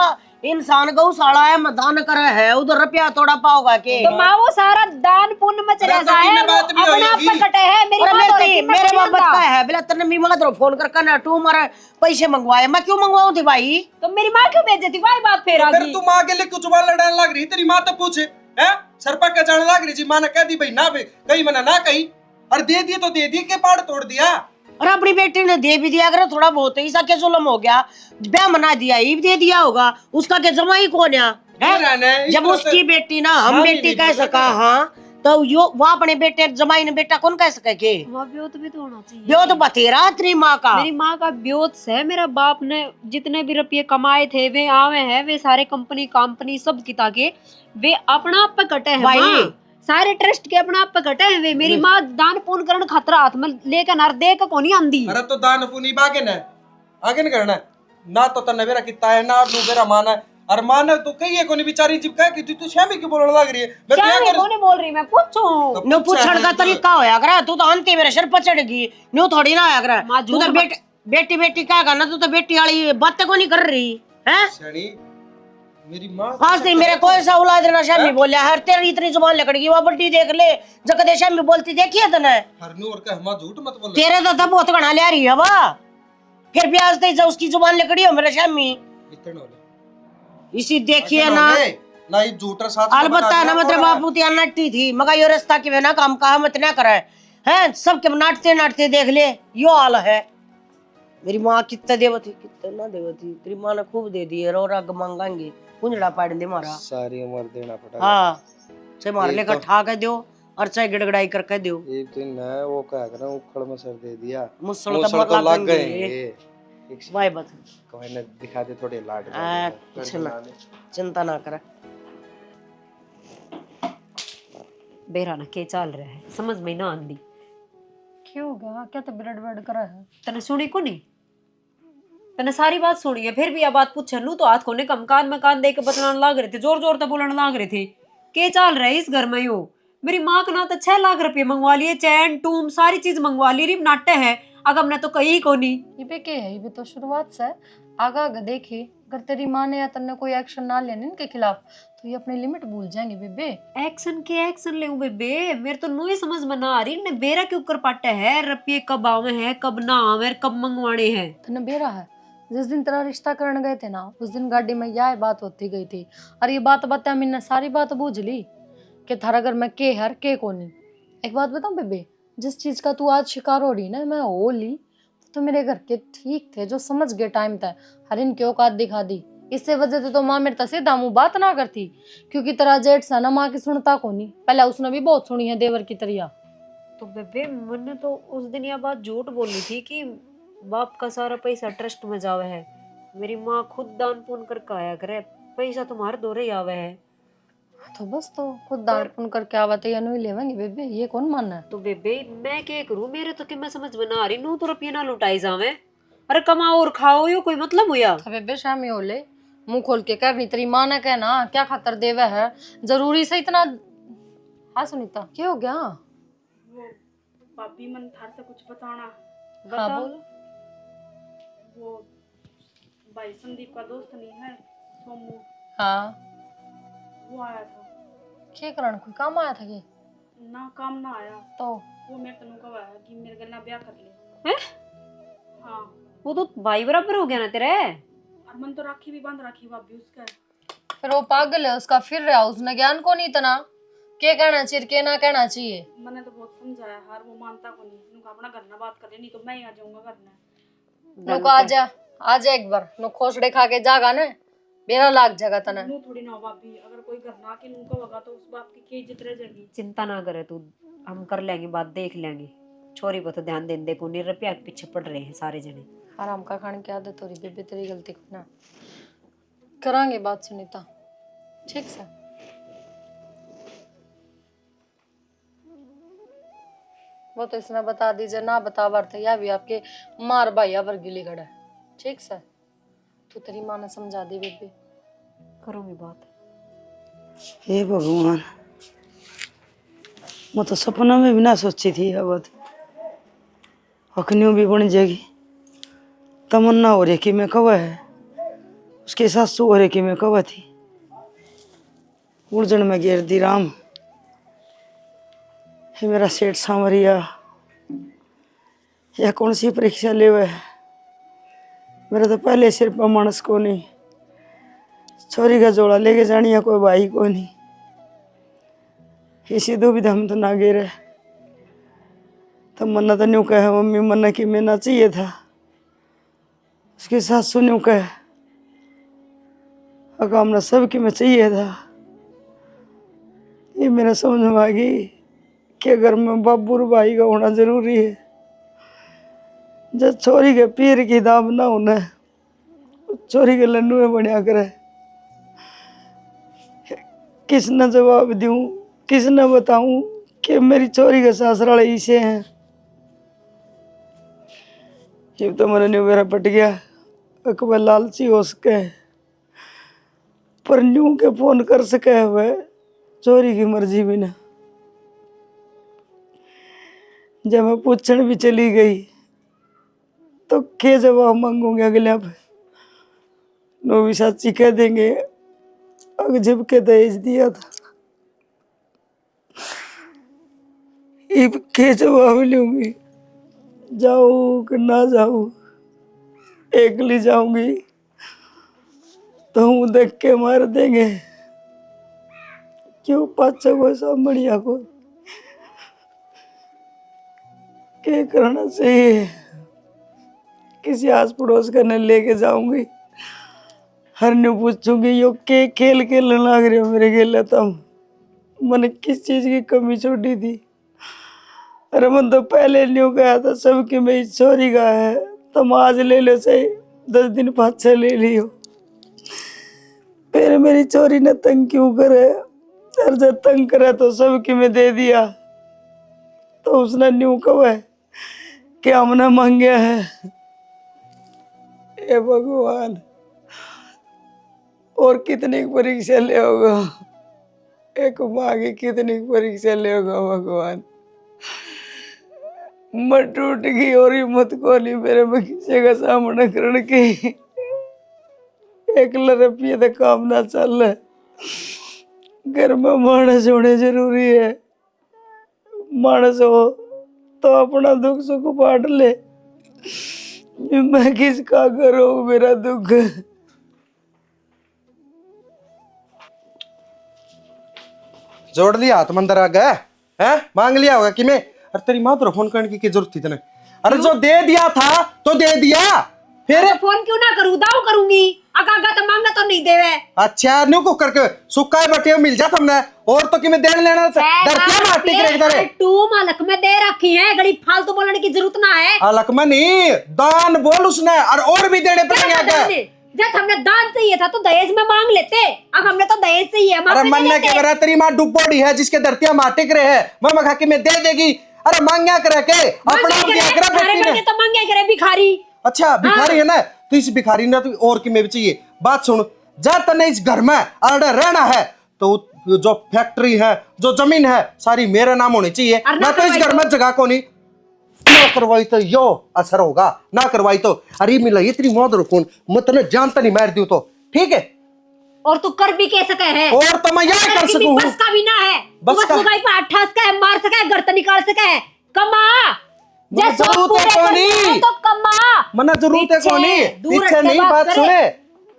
इंसान गौशाला है मैदान करे है उधर रुपया तोड़ा पाओगा के? तो माँ वो सारा दान पुण्य में चला अरे तो जाए, की बात भी अपने होगी। आप पर कटे है। मेरी अरे माँ तो मेरे मेरे बाप का है बिला तने मी माँ फोन करके ना तू हमारा पैसे मंगवाए, मैं क्यों मंगवाऊं थी भाई? तो मेरी माँ क्यों भेजी थी? वही बात फिर आ फिर गई। तू माँ के लिए क्यों जुबान लड़ाने लग रही? तेरी माँ तो पूछे है, सर पर क्या जाने लग रही जी? माँ ने कह दी भाई ना भाई, कहीं मना ना कहीं, और दे दी तो दे दी के पाड़ तोड़ दिया। और अपनी बेटी ने दे भी दिया अगर थोड़ा बहुत, ऐसा क्या जुल्म हो गया? ब्याह मना दिया ईब दे दिया होगा, उसका क्या जमाई कौन है? जब उसकी बेटी ना हम बेटी कह सका, हाँ तो यो वो अपने बेटे जमाई ने बेटा कौन कह सके के? माँ ब्योत भी तो होना चाहिए। यो तो बतेरा तेरी माँ का। मेरी माँ का ब्योत है, मेरा बाप ने जितने भी रुपये कमाए थे वे आवे हैं, वे सारे कंपनी सब किता के वे अपना आप पे कटे हैं भाई। माँ। सारे ट्रस्ट के अपना आप पे कटे हैं वे। मेरी माँ दान पुण्य करण खतरा हाथ में लेकर नर दे के कोनी आंदी। अरे तो दान पुनी बागे न आगे न करना ना, तो तन्ने मेरा कितना है ना तू मेरा माना है, और माना तो कही है कोनी बेचारी जिब कह कि तू शैमी क्यों बोलने लग रही है? मैं क्या क्या मैं कर कोनी बोल रही, मैं पूछूं? नो पूछण का तरीका होया करे, तू तो अंते मेरे सर पर चढ़गी, न्यू थोड़ी ना होया करे। माँ तू तो झूठ बेटी बेटी कहेगा ना, तू तो बेटी वाली बातें को नहीं कर रही है। शनी मेरी माँ आज नहीं मेरे कोई सा औलाद ना शैमी बोलिया हर तेरी इतनी जुबान लकड़गी, वो बड्डी देख ले जगदे शैमी बोलती देखी है तने? हरनू और कह माँ झूठ मत बोल। तेरे तो तब बहुत घना ले रही है वाह, फिर भी आज नहीं उसकी जुबान लकड़ी हो मेरे शैमी। इतने होले इसी देखिए ना, ना ये झूठा साथ अलबत्ता ना मतलब बापू ती नट्टी थी मगर यो रास्ता के ना काम कहा मत ना करे हैं, सबके नाटते नाटते देख ले यो हाल है। मेरी माँ कितना देवती कितना ना देवती, तेरी माँ ने खूब दे दी है, रो रग मांगेंगे कुंजड़ा पाड़ दे मारा सारी उम्र देना पड़ेगा। हाँ चाहे मार ये लेकर तो- ठा के दो और चाहे गिड़गड़ाई करके दो। एक दिन है वो क्या कर रहा हूँ उखड़ में सर दे दिया, मुसल मुसड़ तो तो लग गए लगेंगे भाई बत कहने दिखा दे थोड़े लाड कुछ ना चिंता ना करे। बेरा ना के चल रहा है समझ में ना आंदी। क्यों हो गया? क्या तो ब्लड ब्लड करा है? तने सुनी को नहीं? तने सारी बात सुनी है फिर भी यह बात पूछे नू तो हाथ खोने कम कान में कान दे के बतलाने लग रहे थे, जोर जोर से बोलने लग रहे थे। के चल रहा है इस घर में? यो मेरी माँ का ना तो 6 लाख रुपए मंगवा लिए, चैन टूम सारी चीज मंगवा ली, रिप नाट्य है अगर हमने तो कही को नहीं। ये पे क्या है? ये भी तो शुरुआत से है। आगा आगे देखी, अगर तेरी माँ ने या तन्ने कोई एक्शन ना लिया ना इनके खिलाफ तो ये अपनी लिमिट भूल जाएंगे बेबे। एक्शन के एक्शन ले बेबे, मेरे तो नो ही समझ में ना आ रही ने बेरा क्यों कर पाटे है, रुपये कब आवे हैं कब ना आवे कब मंगवाने हैं। तन्ने बेरा है जिस दिन तेरा रिश्ता करने गए थे ना उस दिन गाड़ी में यह बात होती गई थी, और ये बात बता मैंने सारी बात बूझ ली कि थारा घर में के हर के को नहीं। एक बात बताऊं बेबे, जिस चीज का तू आज शिकार हो रही ना मैं हो ली तो मेरे घर के ठीक थे जो समझ गए टाइम तक, हर इनकी औकात दिखा दी। इससे वजह से तो माँ मेरे तसे दामू बात ना करती, क्योंकि तेरा जेठ सा ना माँ की सुनता को नहीं, पहले उसने भी बहुत सुनी है देवर की तरिया। तो बेबे मैंने तो उस दिन यह बात झूठ बोली थी कि बाप का सारा पैसा ट्रस्ट में जावे है, मेरी माँ खुद दान पुण्य करके आया करे, पैसा तुम्हारे दौरे ही आवे है। तो बस तो खुद दान पुण्य करके आवते या नहीं लेवेंगे बेबे, ये कौन मानना है? तो बेबे मैं क्या करूं, मेरे तो कि मैं समझ में ना आ रही, नू तो रुपये ना लुटाई जावे, अरे कमाओ और खाओ यो कोई मतलब हुआ? बेबे शामी हो ले मुंह खोल के कर, नहीं तेरी माँ ने कहना क्या खातर देवे है, जरूरी से इतना। हाँ सुनीता क्या हो गया? वो भाभी मन थार से कुछ बताना। हाँ बताओ। बोल। वो भाई संदीप का दोस्त नहीं है सोमू, हाँ वो आया था क्या करण कोई काम आया था कि ना, काम ना आया तो वो मेरे तनु कहा है कि मेरे गन्ना ब्याह कर ले। हैं? हाँ वो तो भाई बराबर हो गया ना तेरे। और मन तो राखी भी बांध राखी भाभी उसका। फिर वो पागल है उसका फिर रहा, उसने ज्ञान को नहीं इतना के कहना चाहिए के ना कहना चाहिए। मैंने तो बहुत समझाया हार, वो मानता को नहीं। नुका अपना घर ना बात करे, नहीं तो मैं ही आ जाऊंगा घर में। नुका आजा एक बार नु खोसड़े खा के जागा ना बेरा लाग जाएगा तना। नू थोड़ी ना भाभी, अगर कोई घर ना के नूका होगा तो उस बाप की क्या इज्जत रह जाएगी। चिंता ना करे तू, हम कर लेंगे बात, देख लेंगे। छोरी को तो ध्यान देने दे को नहीं, रुपया के पीछे पड़ रहे हैं सारे जने। आराम का खाने की आदत हो रही बेबे, तेरी गलती को ना करांगे बात सुनीता, ठीक से। वो तो इसने बता दीजिए ना बता बार या भी आपके मार भाइया पर गिली खड़ा है, ठीक से। तू तेरी माँ ने समझा दी बेबे, करूंगी बात। हे भगवान, मैं तो सपना में भी ना सोची थी यह बात। अखनियों भी बन जाएगी। तमन्ना हो रही कि मैं कवा है, उसके सासू हो रही कि मैं कवा थी। उलझन में घेर दी राम। हे मेरा सेठ सांवरिया, यह कौन सी परीक्षा ले हुए है? मेरा तो पहले सिर पर मानस को नहीं, छोरी का जोड़ा लेके जानी है कोई भाई को नहीं। इसी दुविधा में तो ना गिरे। तब मन्ना तो न्यू कहे मम्मी मन्ना की मिलना चाहिए था, उसके सासू न्यू कहे अकामना सबकी में चाहिए था। ये मेरा समझ में आ गई कि घर में बाबू और भाई का होना जरूरी है। जब छोरी के पीर की दाम ना होना, छोरी के लन्नू में बढ़िया करे। किस न जवाब दूं, किस न बताऊं कि मेरी छोरी के ससुराल इसे हैं। ये तो मेरा न्यू मेरा पट गया। अकबर लालची हो सके पर न्यू के फोन कर सके हुए चोरी की मर्जी भी ना। जब मैं पूछण भी चली गई तो क्या जवाब मांगूंगे अगले पे? नो भी सच्ची कह देंगे अग जब के दहेज दिया था। इब के जवाब लूंगी? जाऊं कि ना जाऊं? एकली जाऊंगी तो हूँ देख के मार देंगे। क्यों पाचा को सामड़िया को क्या करना चाहिए? किसी आस पड़ोस का न लेके जाऊंगी, हर ने पूछूंगी यो के खेल खेलने लग रहे हो मेरे खेल। तुम मैंने किस चीज की कमी छोड़ी थी? अरे मन तो पहले न्यू गया था सबकी मेरी चोरी का है, तुम आज ले लो सही 10 दिन पाछा ले लियो। फिर मेरी चोरी ने तंग क्यों करे? और जब तंग करे तो सबकी में दे दिया तो उसने न्यू कहा है कि हमने मांगे है। हे भगवान, और कितनी परीक्षा ले होगा? एक माँ की कितनी परीक्षा ले होगा भगवान? मैं टूट गई और हिम्मत को नहीं मेरे में किसी का सामना करने की। एक रुपये तो काम ना चल रहा, घर में मानस होने जरूरी है। मानस हो तो अपना दुख सुख बांट ले। मैं किसका करूं मेरा दुख? जोड़ लिया हाथ मंदिर आ गया है, मांग लिया होगा कि मैं। अरे तेरी माँ तो फोन करने की जरूरत थी तेने? अरे जो दे दिया था तो दे दिया, फिर फोन क्यों ना करूं? दाव करूंगी। आगा तो मांगा तो नहीं देवे। अच्छा न्यू को करके सुखाए बटे मिल जा तुमने, और तो कि मैं देने लेना डरती है मारती के इधर। तू मालक में दे रखी है, गड़ी फालतू बोलने की जरूरत ना है। अलक में नहीं, दान बोल उसने, और भी देने पड़ेंगे। जब हमने दान चाहिए था तो दहेज में मांग लेते, अब हमने तो दहेज चाहिए। अरे मन्ने के बरा तेरी माँ डुबोड़ी है जिसके धरतिया माटिक रहे है, मैं खा के मैं दे देगी। अरे मांग्या करे के अपना दिया करे बेटी ने। तो मांग्या करे भिखारी। अच्छा भिखारी है ना, तो इस भिखारी ने तो और की में भी चाहिए। बात सुन, जा तने इस घर में अरे रहना है तो जो फैक्ट्री है जो जमीन है सारी मेरे नाम होनी चाहिए। ना तो इस घर में जगह को नहीं, ना करवाई तो यो असर होगा, ना करवाई तो अरे मिला ये तेरी मौत रुकून मत ने जानता नहीं मार दियो तो ठीक है। और तू कर भी कैसे कहे है? और तो मैं यही कर सकूं। बस का भी ना है, बस का लुगाई पे अट्ठास का है, मार सके घर तो निकाल सके है। कमा जरूरत है कोनी तो कमा, मना जरूरत है कोनी, पीछे नहीं बात सुने।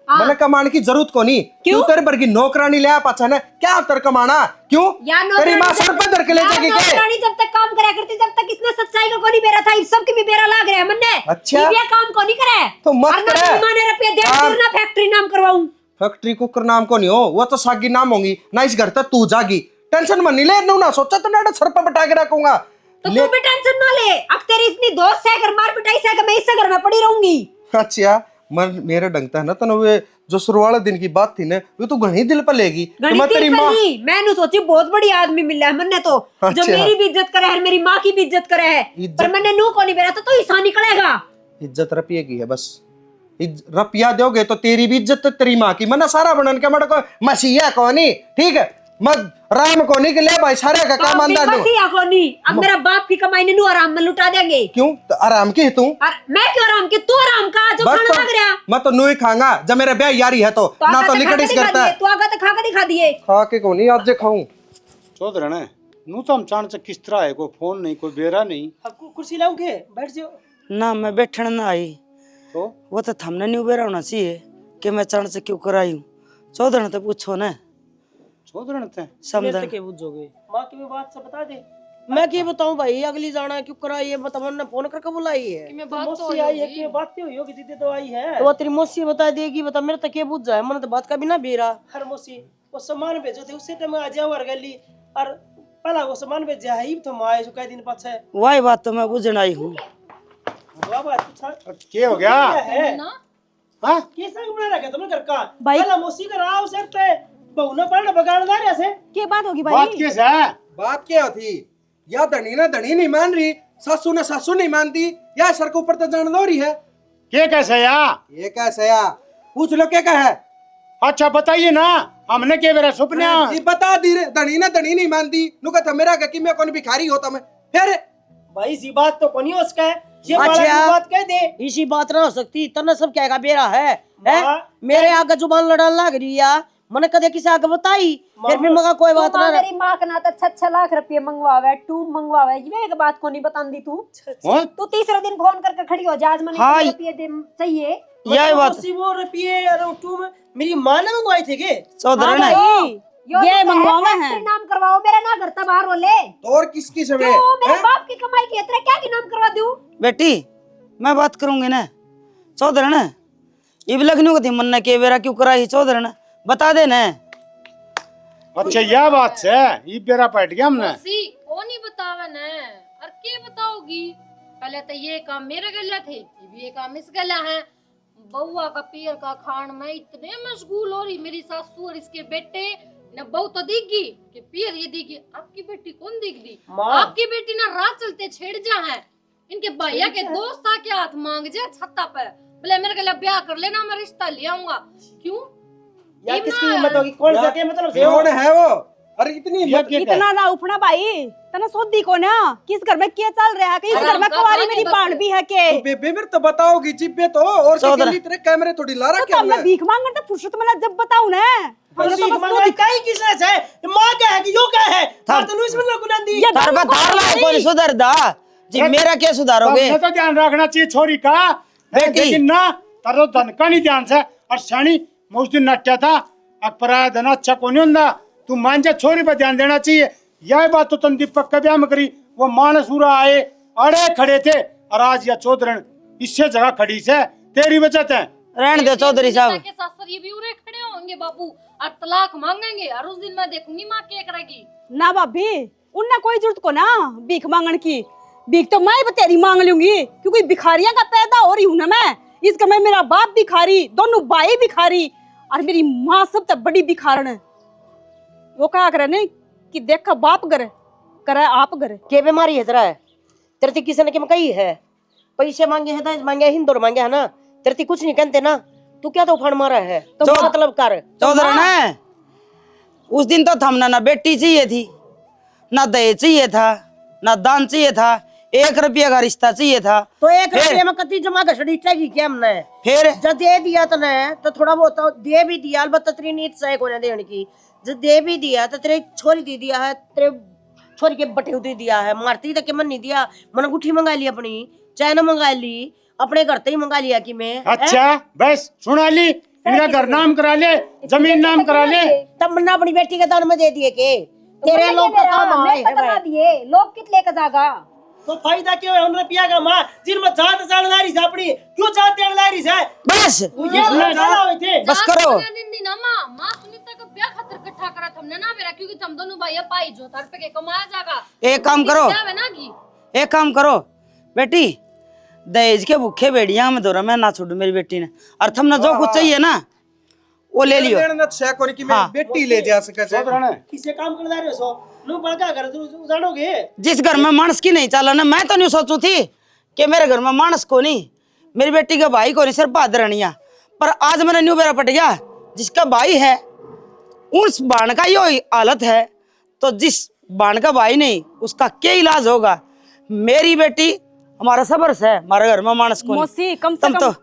मैंने कमाने की जरूरत को नहीं क्यों तेरे वर्गी नौकरानी ले पाछा ने क्या तेरे कमाना क्यों तेरी माँ सर पे धर के ले जाएगी क्या नौकरानी जब तक काम करा करती जब तक इसने सच्चाई का कोनी बेरा था इस सब की भी बेरा लाग रहा है मन्ने अच्छा ये काम को नहीं करे तो मत करे माने रुपया दे ना फैक्ट्री नाम करवाऊं फैक्ट्री कुकर नाम को नहीं हो वो तो सागी नाम होंगी ना इस घर तक तू जागी टेंशन मन नहीं ले ना सोचा तो ना सर पे बटा के रखूंगा तो तू भी टेंशन ना ले अब तेरी इतनी दोस्त है अगर मार पिटाई से मैं इस घर में पड़ी रहूंगी अच्छा मन मेरे डंगता है ना तो वे जो शुरुआत दिन की बात थी ना वो तो घनी दिल पर लेगी तो मैं तेरी माँ मैंने सोची बहुत बड़ी आदमी मिला है मन्ने तो जो मेरी भी इज्जत करे है मेरी माँ की भी इज्जत करे है पर मैंने नू को नहीं बेरा तो ईसा निकलेगा इज्जत रुपये की है बस रुपया दोगे तो तेरी भी इज्जत तेरी माँ की मना सारा बनन के मड़ा को मसीहा को नहीं ठीक है मत राम को नहीं के ले भाई सारे का काम अंदर दो मसीहा को नहीं अब मेरा बाप की कमाई ने नू आराम में लुटा देंगे क्यों तो आराम की तू मैं क्यों आराम की तू आराम का जो खाना लग रहा मैं तो नू ही खाऊंगा जब मेरे ब्याह यारी है तो ना तो लिकड़िस करता है तू आगा तो खा के दिखा दिए खा के को नहीं आज खाऊं चौधरी ने नू तो हम चाण से किस तरह है कोई फोन नहीं कोई बेरा नहीं कुर्सी लाऊं के बैठ जाओ ना मैं बैठने ना आई तो वो तो थमने नहीं उबेरा होना चाहिए कि मैं चढ़ से क्यों कराई हूँ चौधरी तो पूछो ना चौधरी ने समझ के बुझोगे माँ की भी बात से बता दे मैं क्या बताऊं भाई अगली जाना क्यों कराई है बता मैंने फोन करके बुलाई है मैं बात तो मौसी आई है कि बात हुई होगी दीदी तो आई है तो तेरी मौसी बता देगी बता मेरे तक ये बुझ जाए मैंने तो बात का भी ना बेरा हर मौसी वो सामान भेजो थे उससे टाइम आ जाओ गली और पहला वो सामान भेजा है ही तो माए जो कई दिन पाछे वही बात तो मैं बुझन आई हूँ वाह बात पूछा क्या हो गया हां के संग बना रखा तुमने घर का पहला मौसी का राव सर पे बहु ना पड़ना बगाड़दार ऐसे क्या बात होगी भाई बात कैसे है बात क्या थी या धनी ना धनी नहीं मान रही सासू ने सासू नहीं मानती या सर के ऊपर तो जान दो रही है क्या कैसे या ये कैसे या पूछ लो क्या है अच्छा बताइए ना हमने क्या मेरा सपना जी बता दी रे धनी ना धनी नहीं मानती नु कहता मेरा कि मैं कौन भिखारी होता मैं फिर भाई जी बात तो कोनी उसका है ये अच्छा बात कह दे इसी बात ना हो सकती तना सब क्या का बेरा है मेरे आगे जुबान लड़ान लग रही है मैंने कदे किसी आगे बताई फिर भी मगा कोई बात ना मेरी माँ का ना तो 6 लाख रुपये मंगवावे टू मंगवावे ये एक बात को नहीं बतांदी तू तू तीसरे दिन फोन करके खड़ी हो जा आज मैंने रुपये चाहिए यही बात वो रुपये और टू में मेरी माँ ने मंगवाई थी के चौधरी ने ये मंगवावे हैं नाम करवाओ मेरा ना घर तक बाहर बोले तो और किसकी समय मेरे बाप की कमाई की तेरा क्या की नाम करवा दूं बेटी मैं बात करूंगी ना चौधरी ने ये भी लगनी को थी मन ने के बेरा क्यों कराई चौधरी ने बता दे ना अच्छा यह बात है ये बेरा बैठ गया हमने वो नहीं बतावे ना और के बताओगी पहले तो ये काम मेरे गला थे ये भी ये काम इस गला है बउआ का पीर का खान में इतने मशगूल हो रही मेरी सासू और इसके बेटे न बहू तो दिखगी कि पीर ये दिखगी आपकी बेटी कौन दिख दी आपकी बेटी ना राह चलते छेड़ जा है इनके भैया के दोस्त आके हाथ मांग जा छत्ता पे बोले मेरे गला ब्याह कर लेना मैं रिश्ता ले आऊंगा क्यों या किसकी हिम्मत होगी कौन सा के मतलब कौन है वो अरे इतनी हिम्मत इतना ना उफना भाई तना सोदी को ना किस घर में क्या चल रहा है कि इस घर में कुंवारी मेरी बाण भी है के बेबे मेरे तो बताओगी जिब्बे तो और के तेरे कैमरे थोड़ी ला रहा क्या मैं भीख मांगने तो फुर्सत में जब बताऊं ना भीख मांगने काई किसने है मां क्या है कि यो क्या है तनु इसमें लोग नंदी तार बा तार ला कोई सुधर दा जी मेरा क्या सुधारोगे तो ध्यान रखना चाहिए छोरी का लेकिन ना तारो धन का नहीं ध्यान से और शानी मैं उस दिन नाट्या था अकपरा धन अच्छा कोनी हुंदा तू मान जा छोरी पर ध्यान देना चाहिए यह बात तो तुम दीपक का ब्याह में करी वो मानसूरा आए अड़े खड़े थे और आज या चौधरी इससे जगह खड़ी से तेरी वजह से रहने दे चौधरी साहब के सासर ये भी उरे खड़े होंगे बाबू और तलाक मांगेंगे और उस दिन मैं देखूंगी माँ क्या करेगी ना भाभी उनने कोई जरूरत को ना भीख मांगने की भीख तो मैं तेरी मांग लूंगी क्योंकि भिखारियां का पैदा हो रही हूं ना मैं इस समय मेरा बाप भिखारी दोनों भाई भिखारी और मेरी माँ सब तक बड़ी भिखारन है वो क्या करे नहीं कि देखा बाप करे करे आप करे के बीमारी है तेरे ते किसी ने के कही है पैसे मांगे है दहेज मांगे हिंदुर मांगे है ना तेरे ते कुछ नहीं कहते ना तू क्या तो फण मारा है तो मतलब कर चौधरी ने उस दिन तो थमना ना बेटी चाहिए थी ना दहेज चाहिए था ना दान चाहिए था 1 रुपया का रिश्ता चाहिए था तो 1 रुपये में कति जमा घसड़ी चाहिए क्या हमने फिर जब दे दिया तने तो थोड़ा बहुत दे भी दिया अलबत्ता तेरी नीत सही कोने देने की जब दे भी दिया तो तेरे छोरी दे दिया है तेरे छोरी के बटे दे दिया है मारती तक के मन नहीं दिया मन गुठी मंगा ली अपनी चैन मंगा ली अपने घर से ही मंगा लिया कि मैं अच्छा बस सुना ली इनका घर नाम करा ले, जमीन नाम करा ले। तमन्ना अपनी बेटी के दान में दे दिए के तेरे लोग का काम आए है भाई। दिए लोग कित लेकर जागा तो फायदा क्यों है उन रुपया का मां जिनमें जात जान लारी से अपनी क्यों जात देन लारी से बस ये जाना हुए थे बस करो ना मां सुनीता का ब्याह खातिर इकट्ठा करा हमने ना मेरा क्योंकि तुम दोनों भाई पाई जो तार पे के कमाया जागा। एक काम करो बेटी, दहेज के भूखे बेड़िया में दोरा मैं ना छोड़ू मेरी बेटी ने, और तुमने जो कुछ चाहिए ना वो ले लियो। कि मेरी बेटी ले जा सके किसे काम कर रहे हो सो नु बड़का घर जाणोगे। जिस घर में मानस की नहीं चला ना, मैं तो नहीं सोचू थी कि मेरे घर में मानस को नहीं, मेरी बेटी का भाई को नहीं, सिर्फ भादरणिया। पर आज मैंने न्यू बेरा पट गया, जिसका भाई है उस बाण का यो हालत है, तो जिस बाण का भाई नहीं उसका क्या इलाज होगा। मेरी बेटी हमारा सबर से है, हमारे घर में मानस को मौसी कम से कम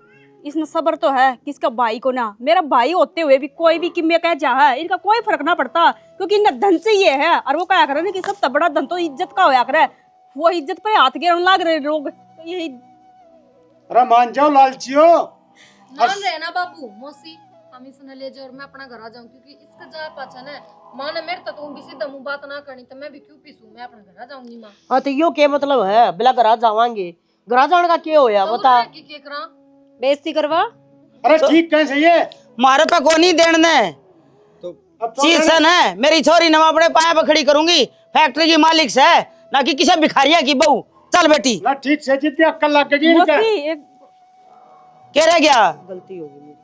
इसमें सबर तो है, किसका भाई को ना। मेरा भाई होते हुए भी कोई भी कि मैं कह जा है, इनका कोई फर्क ना पड़ता, क्योंकि इन्हें धन चाहिए है। और वो कहा करे ना कि सबसे बड़ा धन तो इज्जत का होया करे, वो इज्जत पे हाथ गिरने लग रहे लोग। यही अरे मान जाओ लालचियो, मान रहे ना बाबू मौसी हम इसने ले जाओ और मैं अपना घर आ जाऊं, क्योंकि इसका जा पहचान है मां ने मेरे तो तुम भी सीधा मुंह बात ना करनी तो मैं भी क्यों पीसूं, मैं अपना घर आ जाऊंगी मां। हां तो यो के मतलब है बिला घर जावांगे, घर जाने का क्या होया बता की करा बेइज्जती करवा। अरे ठीक कैसे ये मारे पे को नहीं देने तो चीज है ना, मेरी छोरी न अपने पाया पे खड़ी करूंगी, फैक्ट्री की मालिक से ना कि किसी भिखारिया की बहू। चल बेटी ना ठीक से जितनी अक्कल लग गई इनका। क्या रह गया? गलती हो गई मेरी,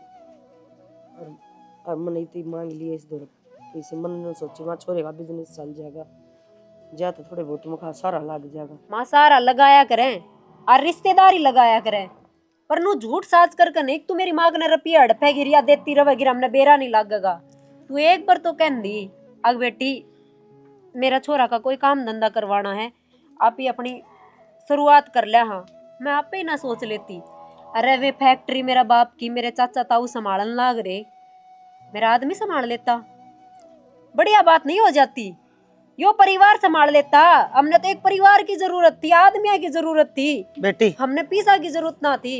और मन इतनी मांग लिए इस दौर कैसे मन ने सोची मां छोरे का बिजनेस चल जाएगा, जा तो थोड़े बहुत मुखा सारा लग जाएगा। मां सारा लगाया करें और रिश्तेदारी लगाया करें, पर नु झूठ साज कर नहीं। तू मेरी मां ने रुपया हड़पे गिरिया देती रहेगी, हमने बेरा नहीं लगेगा। तू एक बार तो कह दी अग बेटी मेरा छोरा का कोई काम धंधा करवाना है, आप ही अपनी शुरुआत कर लिया। हाँ मैं आप ही ना सोच लेती। अरे वे फैक्ट्री मेरा बाप की मेरे चाचा ताऊ संभालन लाग रहे, मेरा आदमी संभाल लेता, बढ़िया बात नहीं हो जाती? यो परिवार संभाल लेता। हमने तो एक परिवार की जरूरत थी, आदमी की जरूरत थी बेटी, हमने पीसा की जरूरत ना थी।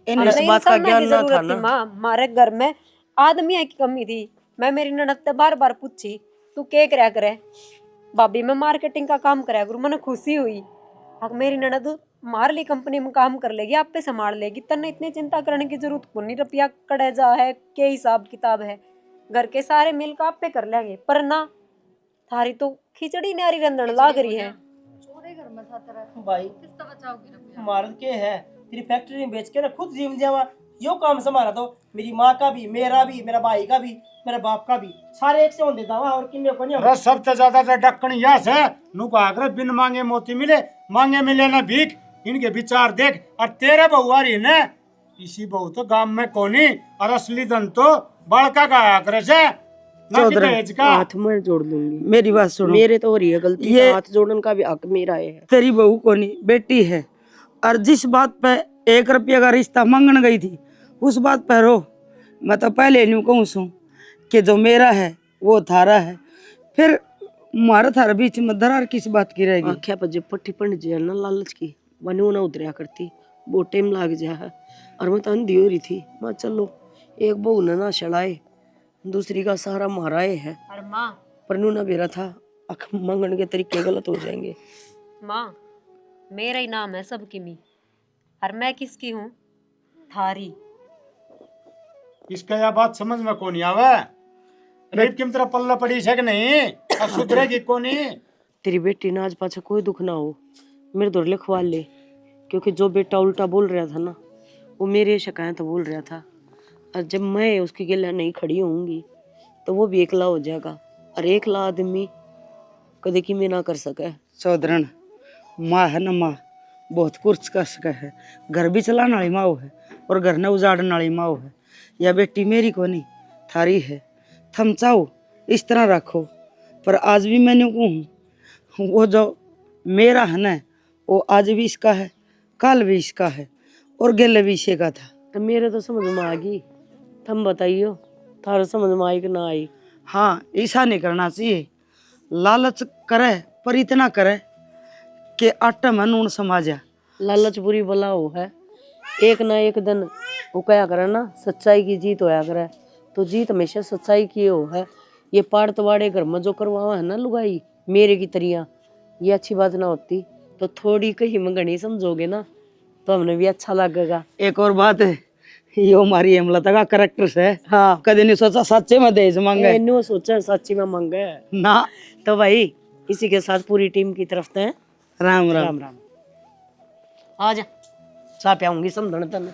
इन इस बात का ज्ञान ना था ना। माँ हमारे घर में आदमी की कमी थी। मैं मेरी ननद से बार बार पूछी तू क्या करया करे, भाभी मैं मार्केटिंग का काम करया करूँ। मैंने खुशी हुई, मेरी ननद हमारे लिए कंपनी में काम कर लेगी, आप पे संभाल लेगी, तन्ने इतनी चिंता करने की जरूरत को नहीं। रुपया कड़े जा है क्या हिसाब किताब है, घर के सारे मिल का आप पे कर लेंगे। पर ना थारी तो खिचड़ी नारी रंधन लाग रही है। छोरे घर में था तेरा भाई किस तरह बचाओगी रुपया? मार्ग के है तेरी फैक्ट्री में बेच के ना खुद जिम जावा, यो काम संभाला तो मेरी माँ का भी, मेरा भी, मेरा भाई का भी, मेरे बाप का भी, सारे एक से होने देता और किन्ने को नहीं। अरे सबसे ज्यादा तो ढक्कन यस है, नु को आकर बिन मांगे मोती मिले, मांगे मिले ना भीख। इनके विचार देख, और तेरे बहुआरी ने इसी बहु तो गांव में कोनी, और असली धन तो बड़का का आया करे से ना कि दहेज का। हाथ में जोड़ दूंगी, मेरी बात सुनो, मेरे तो हो रही है गलती, ये हाथ जोड़ने का भी हक मेरा है। तेरी बहू को नहीं बेटी है, और जिस बात पे 1 रुपया का रिश्ता मांगने गई थी उस बात पर रो। मैं तो पहले न्यू कहूँ सू कि जो मेरा है वो थारा है, फिर मारा थारा बीच में दरार किस बात की रहेगी। आख्या पर जब पट्टी पड़ जाए ना लालच की वनु ना उतरिया करती, वो टाइम लाग जा है। और मैं तो अंधी हो रही थी, मैं चलो एक बहू ने ना चढ़ाए दूसरी का सहारा माराए है, और माँ पर नू ना बेरा था अख मंगन के तरीके गलत हो जाएंगे। माँ मेरा ही नाम है सबकी मी, और मैं किसकी हूँ? थारी। इसका यह बात समझ में कौन आवे, रेप की तरह पल्ला पड़ी है कि नहीं, अब सुधरेगी कोनी। तेरी बेटी ने आज पाछा कोई दुख ना हो, मेरे दौर लिखवा ले, क्योंकि जो बेटा उल्टा बोल रहा था ना वो मेरे शिकायत बोल रहा था, और जब मैं उसकी गिला नहीं खड़ी होंगी तो वो भी एकला हो जाएगा, और एकला आदमी कदे की में ना कर सके। चौधरन माँ है ना, माँ बहुत कुछ कर सके है, घर भी चलाने वाली माँ है और घर ने उजाड़ने वाली माँ है। यह बेटी मेरी को नहीं थारी है, थम चाहो इस तरह रखो। पर आज भी मैंने कहूँ वो जो मेरा है ना वो आज भी इसका है, कल भी इसका है, और गेले भी इसे का था। तो मेरे तो समझ में आ गई, तुम बताइयो थारा समझ में आई कि ना आई? हाँ ऐसा नहीं करना चाहिए, लालच करे पर इतना करे कि आटा में नून समा जा। लालच बुरी बला हो है, एक ना एक दिन वो क्या करे ना सच्चाई की जीत होया करे। तो जीत हमेशा सच्चाई की हो है। ये पाड़त वाड़े घर में जो करवावा है ना लुगाई मेरे की तरिया, ये अच्छी बात ना होती। तो थोड़ी कहीं मंगनी समझोगे ना तो हमने भी अच्छा लगेगा। एक और बात है, ये हमारी हेमलता का करेक्टर है। हाँ कभी नहीं सोचा सच्चे में दहेज मांगे इन्हों सोचा सच्ची में मांगे ना। तो भाई इसी के साथ पूरी टीम की तरफ से राम राम। राम राम। आ जा चाह पियाऊंगी समझने तने।